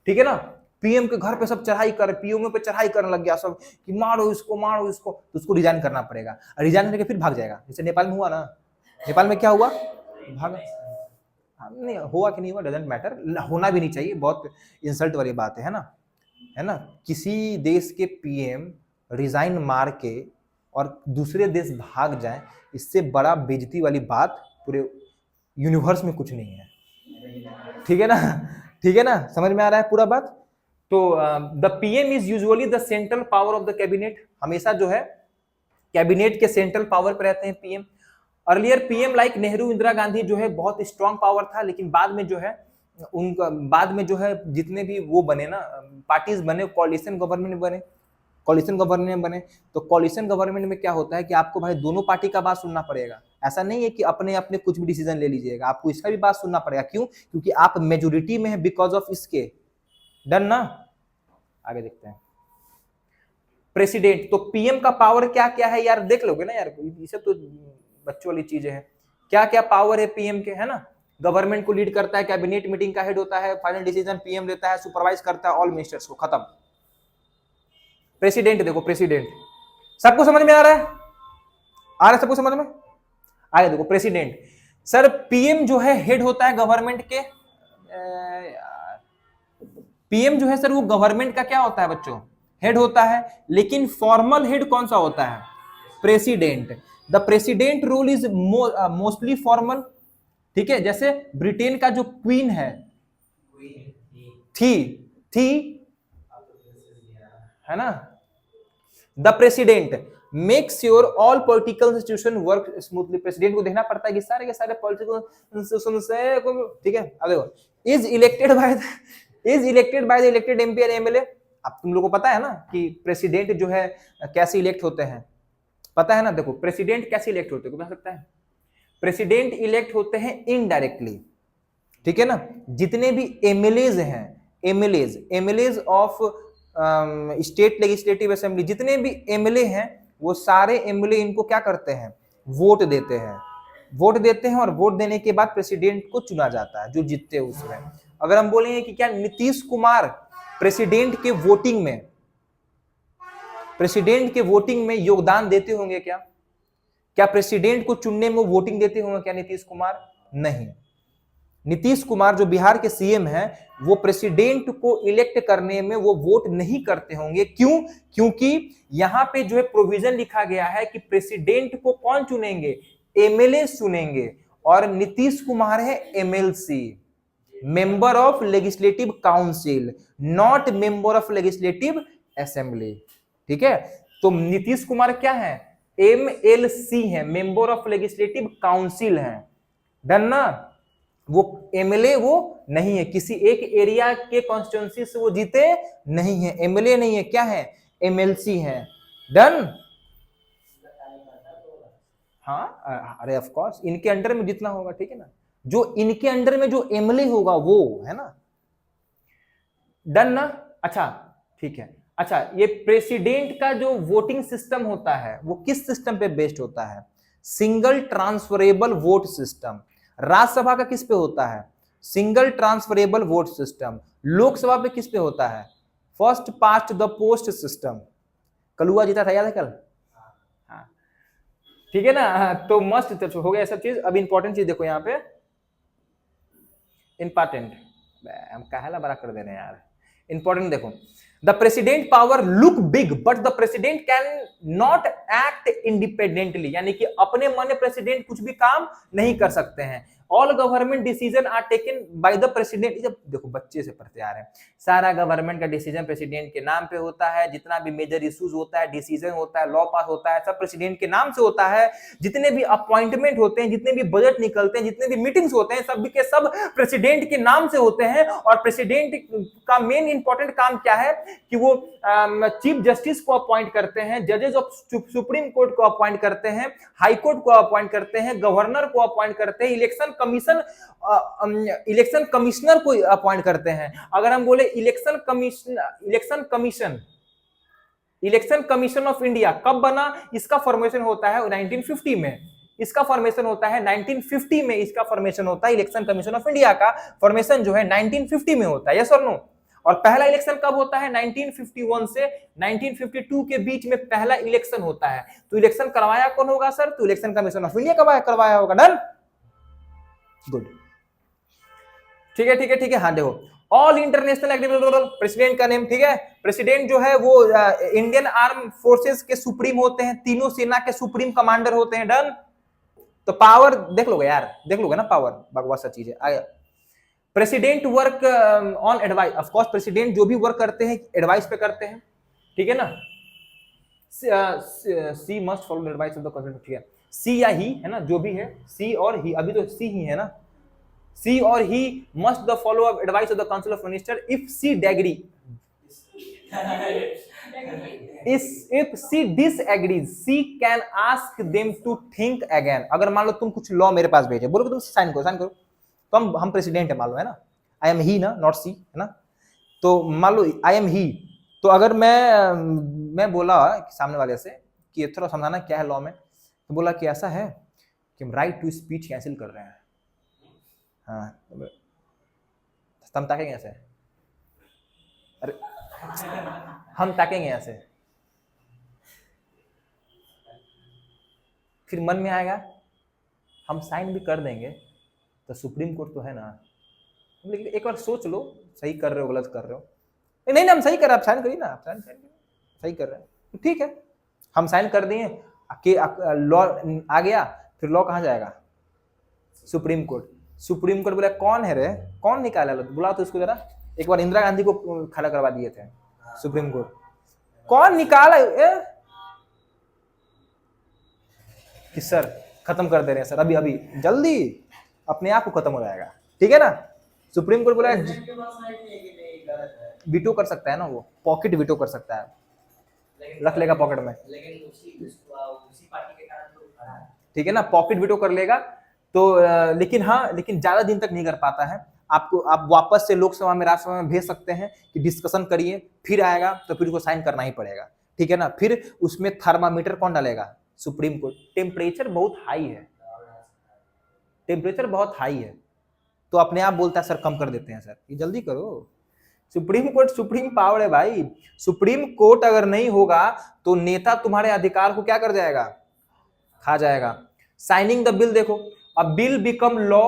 ठीक है ना, पीएम के घर पे सब चढ़ाई कर, पीएम पे चढ़ाई करने लग गया सब कि मारो इसको मारो इसको, तो उसको रिजाइन करना पड़ेगा। रिजाइन करके फिर भाग जाएगा, जैसे नेपाल में हुआ ना। नेपाल में क्या हुआ, भागा। नहीं हुआ कि नहीं हुआ डजेंट मैटर, होना भी नहीं चाहिए, बहुत इंसल्ट वाली बात है ना, है ना। किसी देश के पीएम रिजाइन मार के और दूसरे देश भाग जाए, इससे बड़ा बेइज्जती वाली बात पूरे यूनिवर्स में कुछ नहीं है, ठीक है ना, ठीक है ना, समझ में आ रहा है पूरा बात। तो the PM is usually the central power of the cabinet, हमेशा जो है कैबिनेट के सेंट्रल पावर पे रहते हैं PM. Earlier PM like Nehru Indira Gandhi जो है बहुत स्ट्रांग पावर था, लेकिन बाद में जो है उनका बाद में जो है जितने भी वो बने ना पार्टीज बने, कॉलिशन गवर्नमेंट बने, कॉलिशन गवर्नमेंट बने, तो कॉलिशन गवर्नमेंट में क्या होता है कि आपको भाई दोनों पार्टी का बात सुनना पड़ेगा। ऐसा नहीं है कि अपने अपने कुछ भी डिसीजन ले लीजिएगा, आपको इसका भी बात सुनना पड़ेगा। क्यों? क्योंकि आप मेजोरिटी में है बिकॉज ऑफ इसके। डन ना, आगे देखते हैं। प्रेसिडेंट, तो पीएम का पावर क्या क्या है यार, देख लोगे ना यार, ये सब तो बच्चों वाली चीजें हैं। क्या क्या पावर है पीएम के, है ना। गवर्नमेंट को लीड करता है, कैबिनेट मीटिंग का हेड होता है, फाइनल डिसीजन पीएम लेता है, सुपरवाइज करता है ऑल मिनिस्टर्स को, खत्म। प्रेसिडेंट देखो, प्रेसिडेंट सबको समझ में आ रहा है, आ रहा है सबको समझ में। आगे देखो प्रेसिडेंट, सर पीएम जो है हेड होता है गवर्नमेंट के, पीएम जो है सर वो गवर्नमेंट का क्या होता है बच्चों, हेड होता है, लेकिन फॉर्मल हेड कौन सा होता है, president. The president rule is mostly formal, ठीक है। जैसे ब्रिटेन का जो क्वीन है थी है ना, the president make sure all political institution work smoothly. President को देखना पड़ता है कि सारे के सारे पॉलिटिकल इंस्टीट्यूशन से, ठीक है। अब देखो, is elected by the elected MP और एमएलए। अब तुम लोगों को पता है ना कि प्रेसिडेंट जो है कैसे इलेक्ट होते हैं, पता है ना। देखो प्रेसिडेंट कैसे इलेक्ट होते हैं, बता सकता है। प्रेसिडेंट इलेक्ट होते हैं इनडायरेक्टली, ठीक है ना। जितने भी एमएलएज हैं, MLAs of state legislative assembly, जितने भी एमएलए हैं वो सारे एमएलए इनको क्या करते हैं, वोट देते हैं, और वोट देने के बाद प्रेसिडेंट को चुना जाता है जो जीतते हैं उसमें। अगर हम बोलेंगे कि क्या नीतीश कुमार प्रेसिडेंट के वोटिंग में योगदान देते होंगे, क्या प्रेसिडेंट को चुनने में वोटिंग देते होंगे क्या नीतीश कुमार? नहीं। नीतीश कुमार जो बिहार के सीएम हैं वो प्रेसिडेंट को इलेक्ट करने में वो वोट नहीं करते होंगे। क्यों? क्योंकि यहां पे जो है प्रोविजन लिखा गया है कि प्रेसिडेंट को कौन चुनेंगे, एमएलए चुनेंगे, और नीतीश कुमार है MLC, member of legislative council, not member of legislative assembly, ठीक है। तो नीतीश कुमार क्या है, एमएलसी है, मेंबर ऑफ लेजिस्लेटिव काउंसिल है। डन ना, वो एमएलए वो नहीं है, किसी एक एरिया के कॉन्स्टिट्यूएंसी से वो जीते नहीं है, एमएलए नहीं है, क्या है, एमएलसी है। डन। हाँ अरे ऑफ कोर्स इनके अंडर में जितना होगा, ठीक है ना, जो इनके अंडर में जो एमएलए होगा वो, है ना। डन ना, अच्छा ठीक है। अच्छा, ये प्रेसिडेंट का जो वोटिंग सिस्टम होता है वो किस सिस्टम पे बेस्ड होता है, single transferable vote system. Rajya Sabha का किस पे होता है, single transferable vote system. Lok Sabha पे किस पे होता है, first past the post system. Kalua जीता था, याद है कल, हाँ ठीक है ना। तो मस्त हो गया सब चीज। अब इंपॉर्टेंट चीज देखो यहाँ पे, इंपॉर्टेंट हम कहला बड़ा कर दे रहे हैं यार। इंपॉर्टेंट देखो, the president power look big but the president can not act independently, यानी कि अपने मन प्रेसिडेंट कुछ भी काम नहीं कर सकते हैं। All government decision are taken by the president. जब देखो बच्चे से पढ़ते आ रहे हैं, सारा गवर्नमेंट का डिसीजन प्रेसिडेंट के नाम पे होता है, जितना भी मेजर इश्यूज होता है, डिसीजन होता है, लॉ पास होता है, सब प्रेसिडेंट के नाम से होता है। जितने भी अपॉइंटमेंट होते हैं, जितने भी बजट निकलते हैं, जितने भी मीटिंग्स होते हैं, सब के सब प्रेसिडेंट के नाम से होते हैं। और प्रेसिडेंट का मेन इंपॉर्टेंट काम क्या है कि वो चीफ जस्टिस को अपॉइंट करते हैं, जजेस ऑफ सुप्रीम कोर्ट को अपॉइंट करते हैं, हाई कोर्ट को अपॉइंट करते हैं, गवर्नर को अपॉइंट करते हैं, इलेक्शन कमिश्नर को अपॉइंट करते हैं। अगर हम बोले इलेक्शन कमीशन ऑफ इंडिया कब बना, इसका फॉर्मेशन होता है 1950 में। इसका फॉर्मेशन होता है 1950 में, इसका फॉर्मेशन होता है इलेक्शन कमीशन ऑफ इंडिया का फॉर्मेशन जो है 1950 में होता है। यस और नो? और पहला इलेक्शन कब होता है? 1951 से 1952 के बीच में पहला इलेक्शन होता है। तो इलेक्शन करवाया कौन होगा सर? तो इलेक्शन कमीशन ऑफ इंडिया करवाया होगा। डन, गुड, ठीक है ठीक है ठीक है। हाँ देखो, ऑल इंटरनेशनल एग्रीमेंट, प्रेसिडेंट का नेम, ठीक है। प्रेसिडेंट जो है वो इंडियन आर्म फोर्सेस के सुप्रीम होते हैं, तीनों सेना के सुप्रीम कमांडर होते हैं। डन। तो पावर देख लोगे यार, देख लोगे ना, पावर बकवास सा चीज है। President work on advice, of course president जो भी वर्क करते हैं एडवाइस पे करते हैं, ठीक है ना। She must follow the advice of the president, ठीक है। सी या ही है ना, जो भी है, सी और ही, अभी तो सी ही है ना। सी और he must the follow up advice of the council of minister if she disagree, if she disagrees she can ask them to think again। अगर मान लो तुम कुछ लॉ मेरे पास भेजे, बोलो कि तुम साइन करो, तो हम प्रेसिडेंट है मान लो, है ना, आई एम ही ना, नॉट सी, है ना। तो मान लो आई एम ही, तो अगर मैं बोला सामने वाले से कि थोड़ा समझाना क्या है लॉ में, तो बोला कि ऐसा है कि हम राइट टू स्पीच कैंसिल कर रहे हैं। हाँ, हम ताकेंगे ऐसे, अरे हम ताकेंगे ऐसे, फिर मन में आएगा हम साइन भी कर देंगे तो सुप्रीम कोर्ट तो है ना। लेकिन एक बार सोच लो, सही कर रहे हो गलत कर रहे हो। नहीं ना, हम सही कर रहे हैं, आप साइन करिए ना, आप साइन सही कर रहे हैं, तो ठीक है, हम साइन कर दिए, लॉ आ गया, फिर लॉ कहाँ जाएगा? Supreme court. सुप्रीम कोर्ट बोला कौन है रे, कौन निकाला, बुला तो इसको जरा। एक बार इंदिरा गांधी को खड़ा करवा दिए थे सुप्रीम कोर्ट, कौन निकाला कि सर खत्म कर दे रहे हैं सर, अभी अभी जल्दी, अपने आप को खत्म हो जाएगा, ठीक है ना। सुप्रीम कोर्ट बोला वीटो कर सकता है ना, वो पॉकेट वीटो कर सकता है, रख लेगा पॉकेट में, लेकिन उसी पार्टी के कारण तो खड़ा है, ठीक है ना, पॉकेट वीटो कर लेगा। तो लेकिन हाँ, लेकिन ज्यादा दिन तक नहीं कर पाता है। आपको आप वापस से लोकसभा में, राज्यसभा में भेज सकते हैं कि डिस्कशन करिए, फिर आएगा तो फिर उसको साइन करना ही पड़ेगा, ठीक है ना। फिर उसमें थर्मामीटर कौन डालेगा? Supreme court. टेम्परेचर बहुत हाई है, टेम्परेचर बहुत हाई है, तो अपने आप बोलता है सर कम कर देते हैं सर, ये जल्दी करो। सुप्रीम कोर्ट सुप्रीम पावर है भाई। सुप्रीम कोर्ट अगर नहीं होगा तो नेता तुम्हारे अधिकार को क्या कर जाएगा? खा जाएगा। साइनिंग द बिल देखो, a bill become law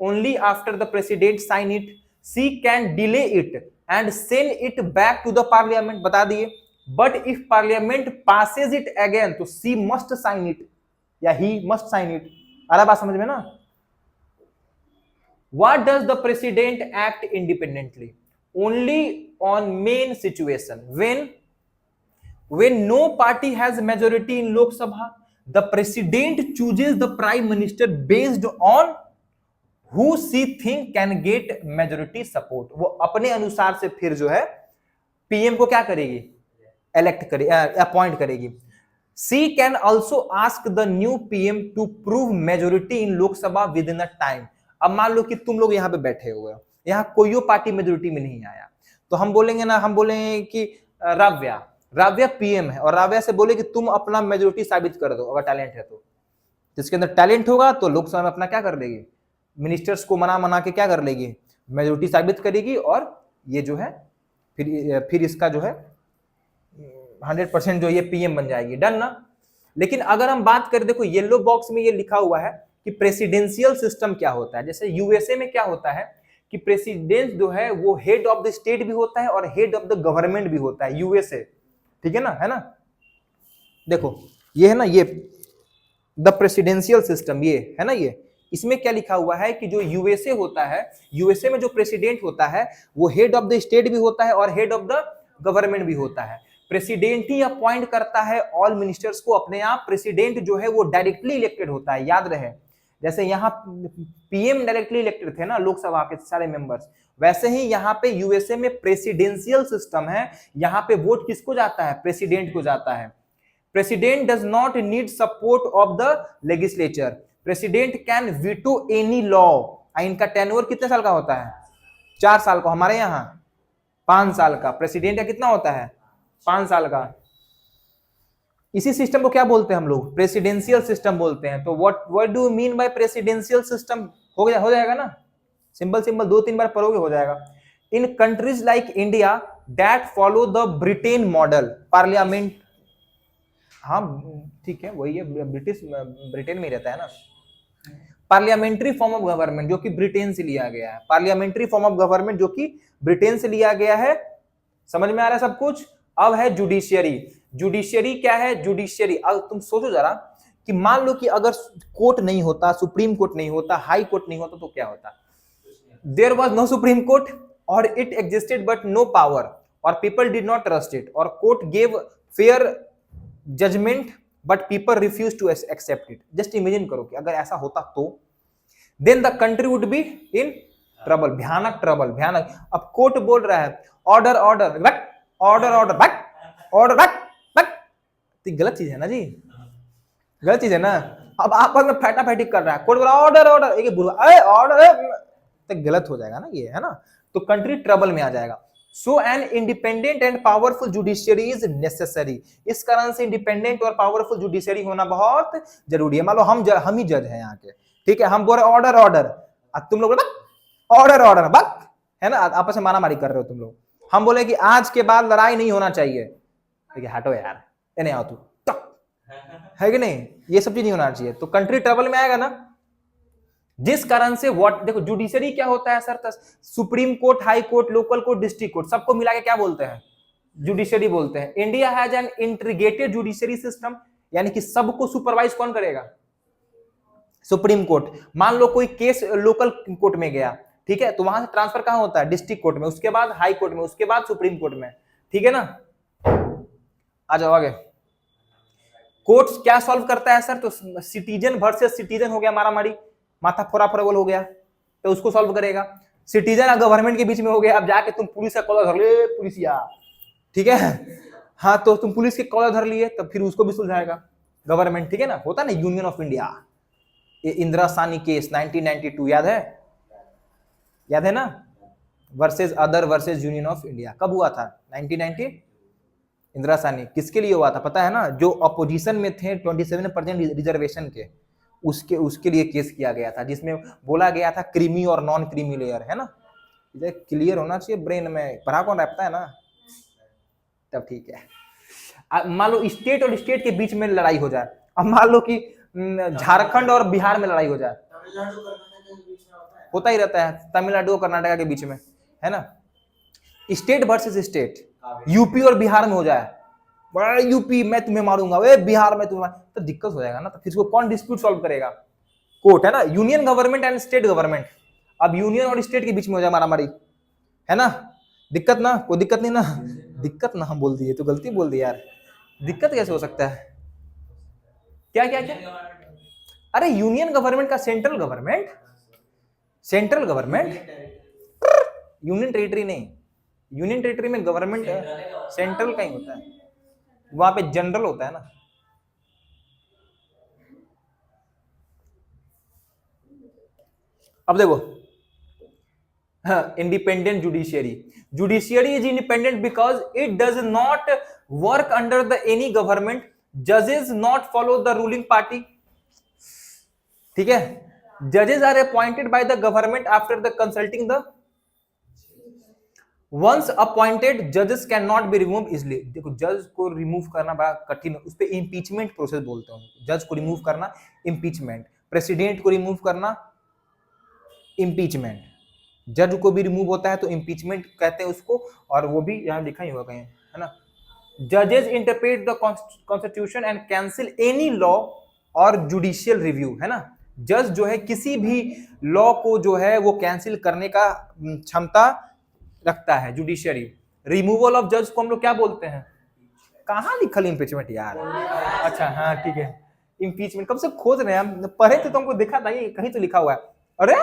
only after the president sign it, she can delay it and send it back to the parliament, बता दिए। But if parliament passes it again तो सी मस्ट साइन इट या he must sign it. आ रहा बात समझ में ना? What does the president act independently? Only on main situation. When no party has majority in Lok Sabha, the president chooses the prime minister based on who she think can get majority support. वो अपने अनुसार से फिर जो है PM को क्या करेगी? Elect करेगी, अपॉइंट करेगी। She can also ask the new PM to prove majority in Lok Sabha within a time. अब मान लो कि तुम लोग यहाँ पे बैठे हुए हो, यहाँ कोई पार्टी मेजोरिटी में नहीं आया, तो हम बोलेंगे ना, हम बोलेंगे कि राव्या पीएम है, और राव्या से बोले कि तुम अपना मेजोरिटी साबित कर दो, अगर टैलेंट है तो। जिसके अंदर टैलेंट होगा तो लोकसभा में अपना क्या कर लेगी? मिनिस्टर्स को मना के क्या कर लेगी? मेजोरिटी साबित करेगी, और ये जो है फिर इसका जो है 100% जो ये पीएम बन जाएगी। डन ना? लेकिन अगर हम बात करें, देखो येलो बॉक्स में ये लिखा हुआ है कि प्रेसिडेंशियल सिस्टम क्या होता है। जैसे यूएसए में क्या होता है कि प्रेसिडेंट जो है वो हेड ऑफ द स्टेट भी होता है और हेड ऑफ द गवर्नमेंट भी होता है, यूएसए, ठीक है ना, देखो ये है ना, ये द प्रेसिडेंशियल सिस्टम, ये है ना, ये इसमें क्या लिखा हुआ है कि जो यूएसए होता है, यूएसए में जो प्रेसिडेंट होता है वो हेड ऑफ द स्टेट भी होता है और हेड ऑफ द गवर्नमेंट भी होता है। प्रेसिडेंट ही अपॉइंट करता है ऑल मिनिस्टर्स को अपने आप, प्रेसिडेंट जो है वो डायरेक्टली इलेक्टेड होता है, याद रहे। जैसे यहाँ पीएम डायरेक्टली इलेक्टेड थे ना लोकसभा के सारे मेंबर्स, वैसे ही यहाँ पे यूएसए में प्रेसिडेंशियल सिस्टम है, यहाँ पे वोट किसको जाता है, प्रेसिडेंट को जाता है। President does not need support of the legislature, president can veto any law. इनका टेन्योर कितने साल का होता है, 4 साल का, हमारे यहाँ 5 साल का। प्रेसिडेंट का कितना होता है, 5 साल का। इसी सिस्टम को क्या बोलते हैं हम लोग, प्रेसिडेंशियल सिस्टम बोलते हैं। तो what do you mean by presidential system, हो जाएगा ना, सिंपल 2-3 बार पढ़ोगे हो जाएगा। In countries like India that follow the Britain model, parliament, हाँ ठीक है वही है, ब्रिटेन में रहता है ना। पार्लियामेंट्री फॉर्म ऑफ गवर्नमेंट जो कि ब्रिटेन से लिया गया है, पार्लियामेंट्री फॉर्म ऑफ गवर्नमेंट जो कि ब्रिटेन से लिया गया है। समझ में आ रहा है सब कुछ। अब है जुडिशियरी। जुडिशियरी क्या है, जुडिशियरी, अब तुम सोचो जरा कि मान लो कि अगर कोर्ट नहीं होता, सुप्रीम कोर्ट नहीं होता, हाई कोर्ट नहीं होता, तो क्या होता। There was no supreme court or it existed but no power or people did not trust it or court gave fair judgement but people refuse to accept it. Just imagine करो कि अगर ऐसा होता तो then the country would be in trouble, भयानक trouble, भयानक। अब court बोल रहा है order order but order order but order but, तो गलत चीज है ना जी, गलत चीज है ना। अब आपस में फैटाफैटी कर रहा है, कोर्ट बोला ऑर्डर ऑर्डर, एक बुला ऑर्डर, तो गलत हो जाएगा ना ये, है ना। तो कंट्री ट्रबल में आ जाएगा। So an independent and powerful judiciary is necessary, इस कारण से इंडिपेंडेंट और पावरफुल जुडिशियरी होना बहुत जरूरी है। मान लो हम ही जज हैं यहाँ के, ठीक है, हम बोल रहे ऑर्डर ऑर्डर, तुम लोग ऑर्डर ऑर्डर बक, है ना, आपस में मारामारी कर रहे हो तुम लोग। हम बोले कि आज के बाद लड़ाई नहीं होना चाहिए, ठीक है हटो यार, नहीं आओ तू, है कि नहीं, ये सब चीज नहीं होना चाहिए, तो कंट्री ट्रबल में आएगा ना। जिस कारण से व्हाट, देखो जुडिशरी क्या होता है sir, supreme court, high court, local court, district court, सबको मिला के क्या बोलते हैं, जुडिशरी बोलते हैं। India has an integrated judiciary system, यानी कि सबको सुपरवाइज कौन करेगा, सुप्रीम कोर्ट। मान लो कोई केस लोकल कोर्ट में गया, ठीक है, तो वहां से ट्रांसफर कहां होता है, डिस्ट्रिक्ट कोर्ट में, उसके बाद हाई कोर्ट में, उसके बाद सुप्रीम कोर्ट में, ठीक है ना। आ जाओ आगे। कोर्ट्स क्या सॉल्व करता है सर, तो सिटीजन वर्सेस सिटीजन हो गया, मारामारी, माथा फोड़ा फोड़ा हो गया, तो उसको सॉल्व करेगा। सिटीजन और गवर्नमेंट के बीच में हो गया, अब जाके तुम पुलिस का कॉलर धर ले, पुलिसिया, ठीक है, हाँ, तो तुम पुलिस के कॉलर धर लिए, तब फिर उसको भी सुलझाएगा गवर्नमेंट, ठीक है ना। होता ना यूनियन ऑफ इंडिया, ये इंदिरा सानी केस 1992, याद है ना, versus other versus union of India, कब हुआ था, 1990, इंदिरा सानी, किसके लिए हुआ था पता है ना, जो अपोजिशन में थे 27% रिजर्वेशन के, उसके लिए केस किया गया था, जिसमें बोला गया था क्रीमी और नॉन क्रीमी लेयर, है ना, इधर क्लियर होना चाहिए ब्रेन में, पढ़ा कौन रहता है ना, तब ठीक है। मान लो स्टेट और स्टेट के बीच में लड़ाई हो जाए, अब मान लो कि झारखंड और बिहार में लड़ाई हो जाए, होता ही रहता है, तमिलनाडु और कर्नाटक के बीच में, है ना, स्टेट वर्सेस स्टेट, यूपी और बिहार में हो जाए, बड़ा यूपी मैं तुम्हें मारूंगा, वे बिहार में तुम्हें, तो दिक्कत हो जाएगा ना, तो फिर इसको कौन डिस्प्यूट सॉल्व करेगा, कोर्ट, है ना। Union government and state government, अब यूनियन और स्टेट के बीच में हो जाए मारामारी, है ना, दिक्कत ना, कोई दिक्कत नहीं ना, दिक्कत ना हम बोल दिए तो गलती बोल दी यार, दिक्कत कैसे हो सकता है, क्या क्या क्या, अरे यूनियन गवर्नमेंट का central government, central government, union territory नहीं, यूनियन टेरिटरी में गवर्नमेंट सेंट्रल का ही होता है, वहां पे जनरल होता है ना। अब देखो, independent judiciary, judiciary is independent because it does not work under the any government, जजेस not follow the ruling party, ठीक है, जजेस are appointed bye the government after the consulting the, once appointed जजेस can not be remove easily. देखो जज को remove करना बड़ा कठिन है, उस पर इम्पीचमेंट प्रोसेस बोलते हैं, जज को रिमूव करना इम्पीचमेंट, प्रेसिडेंट को रिमूव करना इम्पीचमेंट, जज को भी रिमूव होता है तो इम्पीचमेंट कहते हैं उसको, और वो भी यहां लिखा ही होगा कहीं, है ना। जजेस interpret the constitution and cancel any law और जुडिशियल रिव्यू, है ना, जज जो है किसी भी लॉ को जो है वो कैंसिल करने का क्षमता रखता है, जुडिशियरी। रिमूवल ऑफ जज को हम लोग क्या बोलते हैं? कहाँ लिखल इम्पीचमेंट यार? अच्छा हाँ ठीक है, इम्पीचमेंट कब से खोज रहे हैं हम, पढ़े थे तो हमको देखा था, ये कहीं तो लिखा हुआ है। अरे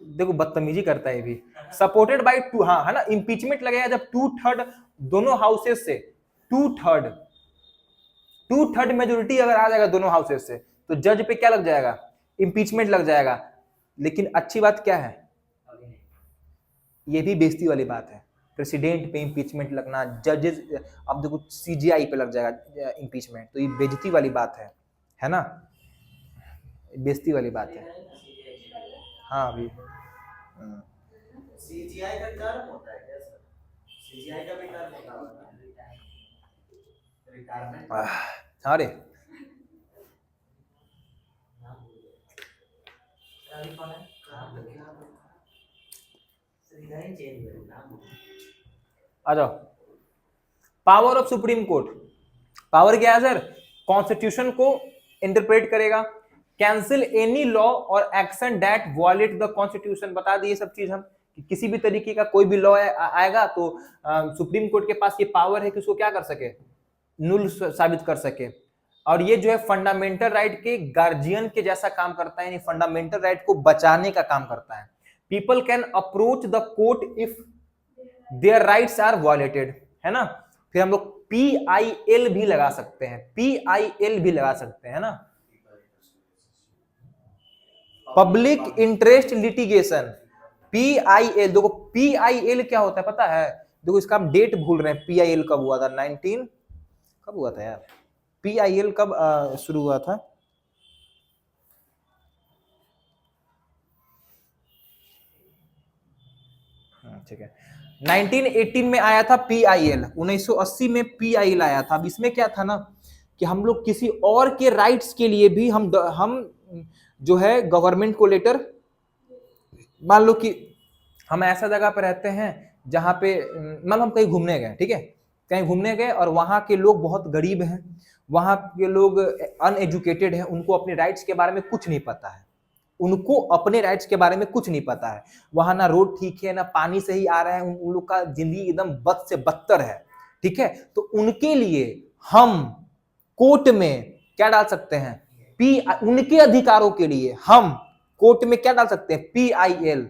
देखो बदतमीजी करता है ये भी। सपोर्टेड बाय टू, हाँ है ना, इम्पीचमेंट लगेगा जब 2/3 दोनों हाउसेस से, 2/3 मेजोरिटी अगर आ जाएगा दोनों हाउसेस से, तो जज पे क्या लग जाएगा? इम्पीचमेंट लग जाएगा। लेकिन अच्छी बात क्या है, ये भी बेइज्जती वाली बात है, प्रेसिडेंट पे इम्पीचमेंट लगना, जजेस, अब देखो सीजीआई पे लग जाएगा इम्पीचमेंट, तो ये बेइज्जती वाली बात है ना, बेइज्जती वाली बात है। हाँ अभी सीजीआई का टर्म होता है क्या सर? सीजीआई का भी टर्म होता है रिटायरमेंट। हाँ रे, अभी कौन है? इधर ही चेंज करो नाम। आ जाओ। Power of supreme court, power क्या है सर? कॉन्स्टिट्यूशन को इंटरप्रेट करेगा, कैंसिल एनी लॉ और action that violate the constitution. बता दिए सब चीज हम कि किसी भी तरीके का कोई भी लॉ आएगा तो सुप्रीम कोर्ट के पास ये पावर है कि उसको क्या कर सके, नुल साबित कर सके। और ये जो है फंडामेंटल राइट के गार्जियन के जैसा काम करता है, यानी फंडामेंटल राइट को बचाने का काम करता है। People can approach the court if their rights are violated, है ना। फिर हम लोग PIL भी लगा सकते हैं, PIL भी लगा सकते हैं ना, पब्लिक इंटरेस्ट लिटिगेशन, PIL। देखो PIL क्या होता है पता है? देखो इसका हम डेट भूल रहे हैं, PIL कब हुआ था, 19 कब हुआ था यार, PIL कब शुरू हुआ था? ठीक है, 1918 में आया था PIL, 1980 में PIL आया था। अब इसमें क्या था ना कि हम लोग किसी और के राइट्स के लिए भी हम जो है गवर्नमेंट को लेटर, मान लो कि हम ऐसा जगह पे रहते हैं जहां पे, मान लो हम कहीं घूमने गए, ठीक है, कहीं घूमने गए और वहां के लोग बहुत गरीब हैं, वहां के लोग अनएजुकेटेड हैं, उनको अपने राइट्स के बारे में कुछ नहीं पता है, उनको अपने राइट्स के बारे में कुछ नहीं पता है। वहां ना रोड ठीक है, ना पानी सही आ रहा है, उन लोग का जिंदगी एकदम बद से बदतर है, ठीक है। तो उनके लिए हम कोर्ट में क्या डाल सकते हैं? उनके अधिकारों के लिए हम कोर्ट में क्या डाल सकते हैं? PIL।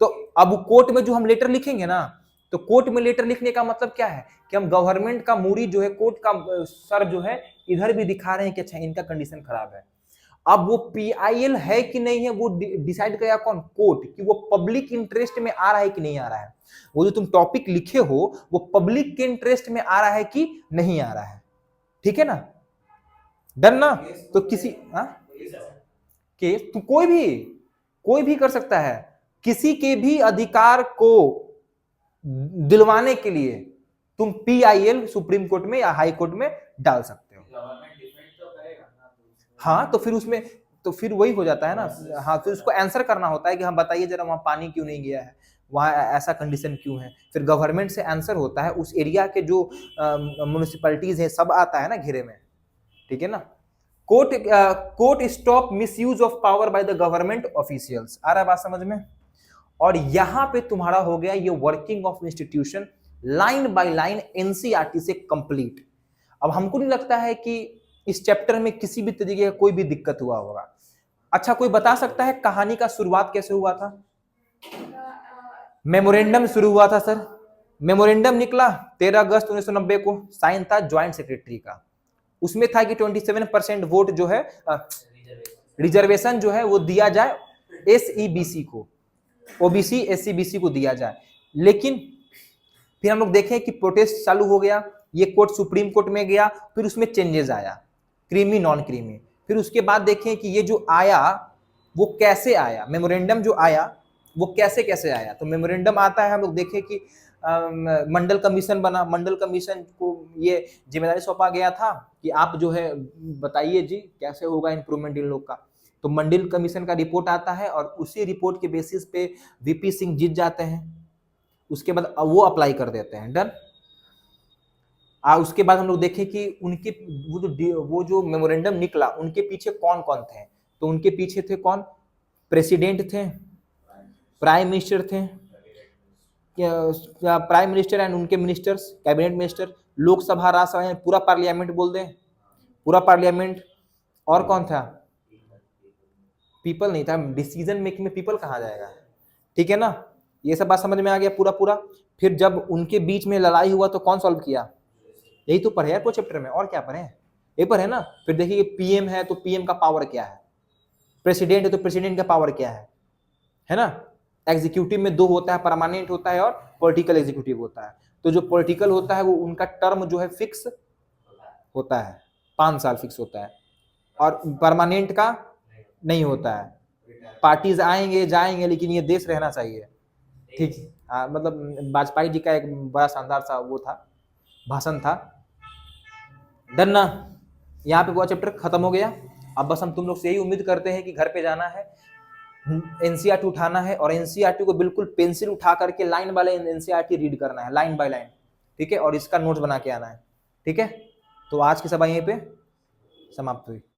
तो अब कोर्ट में जो हम लेटर लिखेंगे ना, तो कोर्ट में लेटर लिखने का मतलब क्या है कि हम गवर्नमेंट का मूरी जो है, कोर्ट का सर जो है, इधर भी दिखा रहे हैं कि अच्छा इनका कंडीशन खराब है। अब वो PIL है कि नहीं है वो डिसाइड करेगा कौन? कोर्ट, कि वो पब्लिक इंटरेस्ट में आ रहा है कि नहीं आ रहा है। वो जो तुम टॉपिक लिखे हो वो पब्लिक के इंटरेस्ट में आ रहा है कि नहीं आ रहा है, ठीक है ना, डन ना। तो किसी केस तो कोई भी कर सकता है, किसी के भी अधिकार को दिलवाने के लिए तुम PIL सुप्रीम कोर्ट में या हाई कोर्ट में डाल सकते हो। हाँ तो फिर उसमें तो फिर वही हो जाता है ना, हाँ फिर उसको आंसर करना होता है कि हाँ बताइए जरा वहां पानी क्यों नहीं गया है, वहां ऐसा कंडीशन क्यों है। फिर गवर्नमेंट से आंसर होता है, उस एरिया के जो म्युनिसिपैलिटीज है सब आता है ना घेरे में, ठीक है ना। Court stop misuse of power by the government officials. आ रहा है बात समझ में? और यहां पे तुम्हारा हो गया ये working of institution line by line NCERT से कंप्लीट। अब हमको नहीं लगता है कि इस चैप्टर में किसी भी तरीके का कोई भी दिक्कत हुआ होगा। अच्छा कोई बता सकता है कहानी का शुरुआत कैसे हुआ था? मेमोरेंडम शुरू हुआ था सर, मेमोरेंडम निकला 13 अगस्त 1990 को, साइन था ज्वाइंट सेक्रेटरी का। उसमें था कि 27% वोट जो है रिजर्वेशन जो है वो दिया जाए SEBC को, OBC SC BC को दिया जाए। लेकिन फिर हम लोग देखें कि प्रोटेस्ट चालू हो गया, ये कोर्ट सुप्रीम कोर्ट में गया, फिर उसमें चेंजेस आया, क्रीमी नॉन क्रीमी। फिर उसके बाद देखें कि ये जो आया वो कैसे आया, मेमोरेंडम जो आया वो कैसे कैसे आया। तो मेमोरेंडम आता है, हम लोग देखें कि मंडल कमीशन बना, मंडल कमीशन को ये जिम्मेदारी सौंपा गया था कि आप जो है बताइए जी कैसे होगा इंप्रूवमेंट इन लोग का। तो मंडल कमीशन का रिपोर्ट आता है और उसी रिपोर्ट के बेसिस पे VP सिंह जीत जाते हैं, उसके बाद वो अप्लाई कर देते हैं, डन। उसके बाद हम लोग देखें कि उनके वो जो मेमोरेंडम निकला उनके पीछे कौन कौन थे। तो उनके पीछे थे कौन? प्रेसिडेंट थे, प्राइम मिनिस्टर थे, प्राइम मिनिस्टर एंड उनके ministers, cabinet minister, Lok Sabha, Rajya Sabha, पूरा पार्लियामेंट बोल दें, पूरा पार्लियामेंट। और कौन था? पीपल नहीं था, डिसीजन मेकिंग में पीपल कहाँ जाएगा, ठीक है ना। ये सब बात समझ में आ गया पूरा पूरा। फिर जब उनके बीच में लड़ाई हुआ तो कौन सॉल्व किया? यही तो पढ़े यार चैप्टर में, और क्या पढ़े? ये पढ़े ना। फिर देखिए पीएम है तो पीएम का पावर क्या है, प्रेसिडेंट है तो प्रेसिडेंट का पावर क्या है ना। एग्जीक्यूटिव में दो होता है, परमानेंट होता है और पॉलिटिकल एग्जीक्यूटिव होता है। तो जो पॉलिटिकल होता है वो उनका टर्म जो है फिक्स होता है, 5 साल फिक्स होता है, और परमानेंट का नहीं होता है। पार्टीज आएंगे जाएंगे लेकिन ये देश रहना चाहिए, ठीक। मतलब वाजपेयी जी का एक बड़ा शानदार सा वो था, भाषण था। डन ना। यहाँ पे वो चैप्टर खत्म हो गया। अब बस हम तुम लोग से यही उम्मीद करते हैं कि घर पे जाना है, एनसीईआरटी उठाना है और एनसीईआरटी को बिल्कुल पेंसिल उठा करके line by line NCERT read करना है, लाइन बाय लाइन, ठीक है, और इसका नोट्स बना के आना है, ठीक है। तो आज की सभा यहीं पे समाप्त हुई।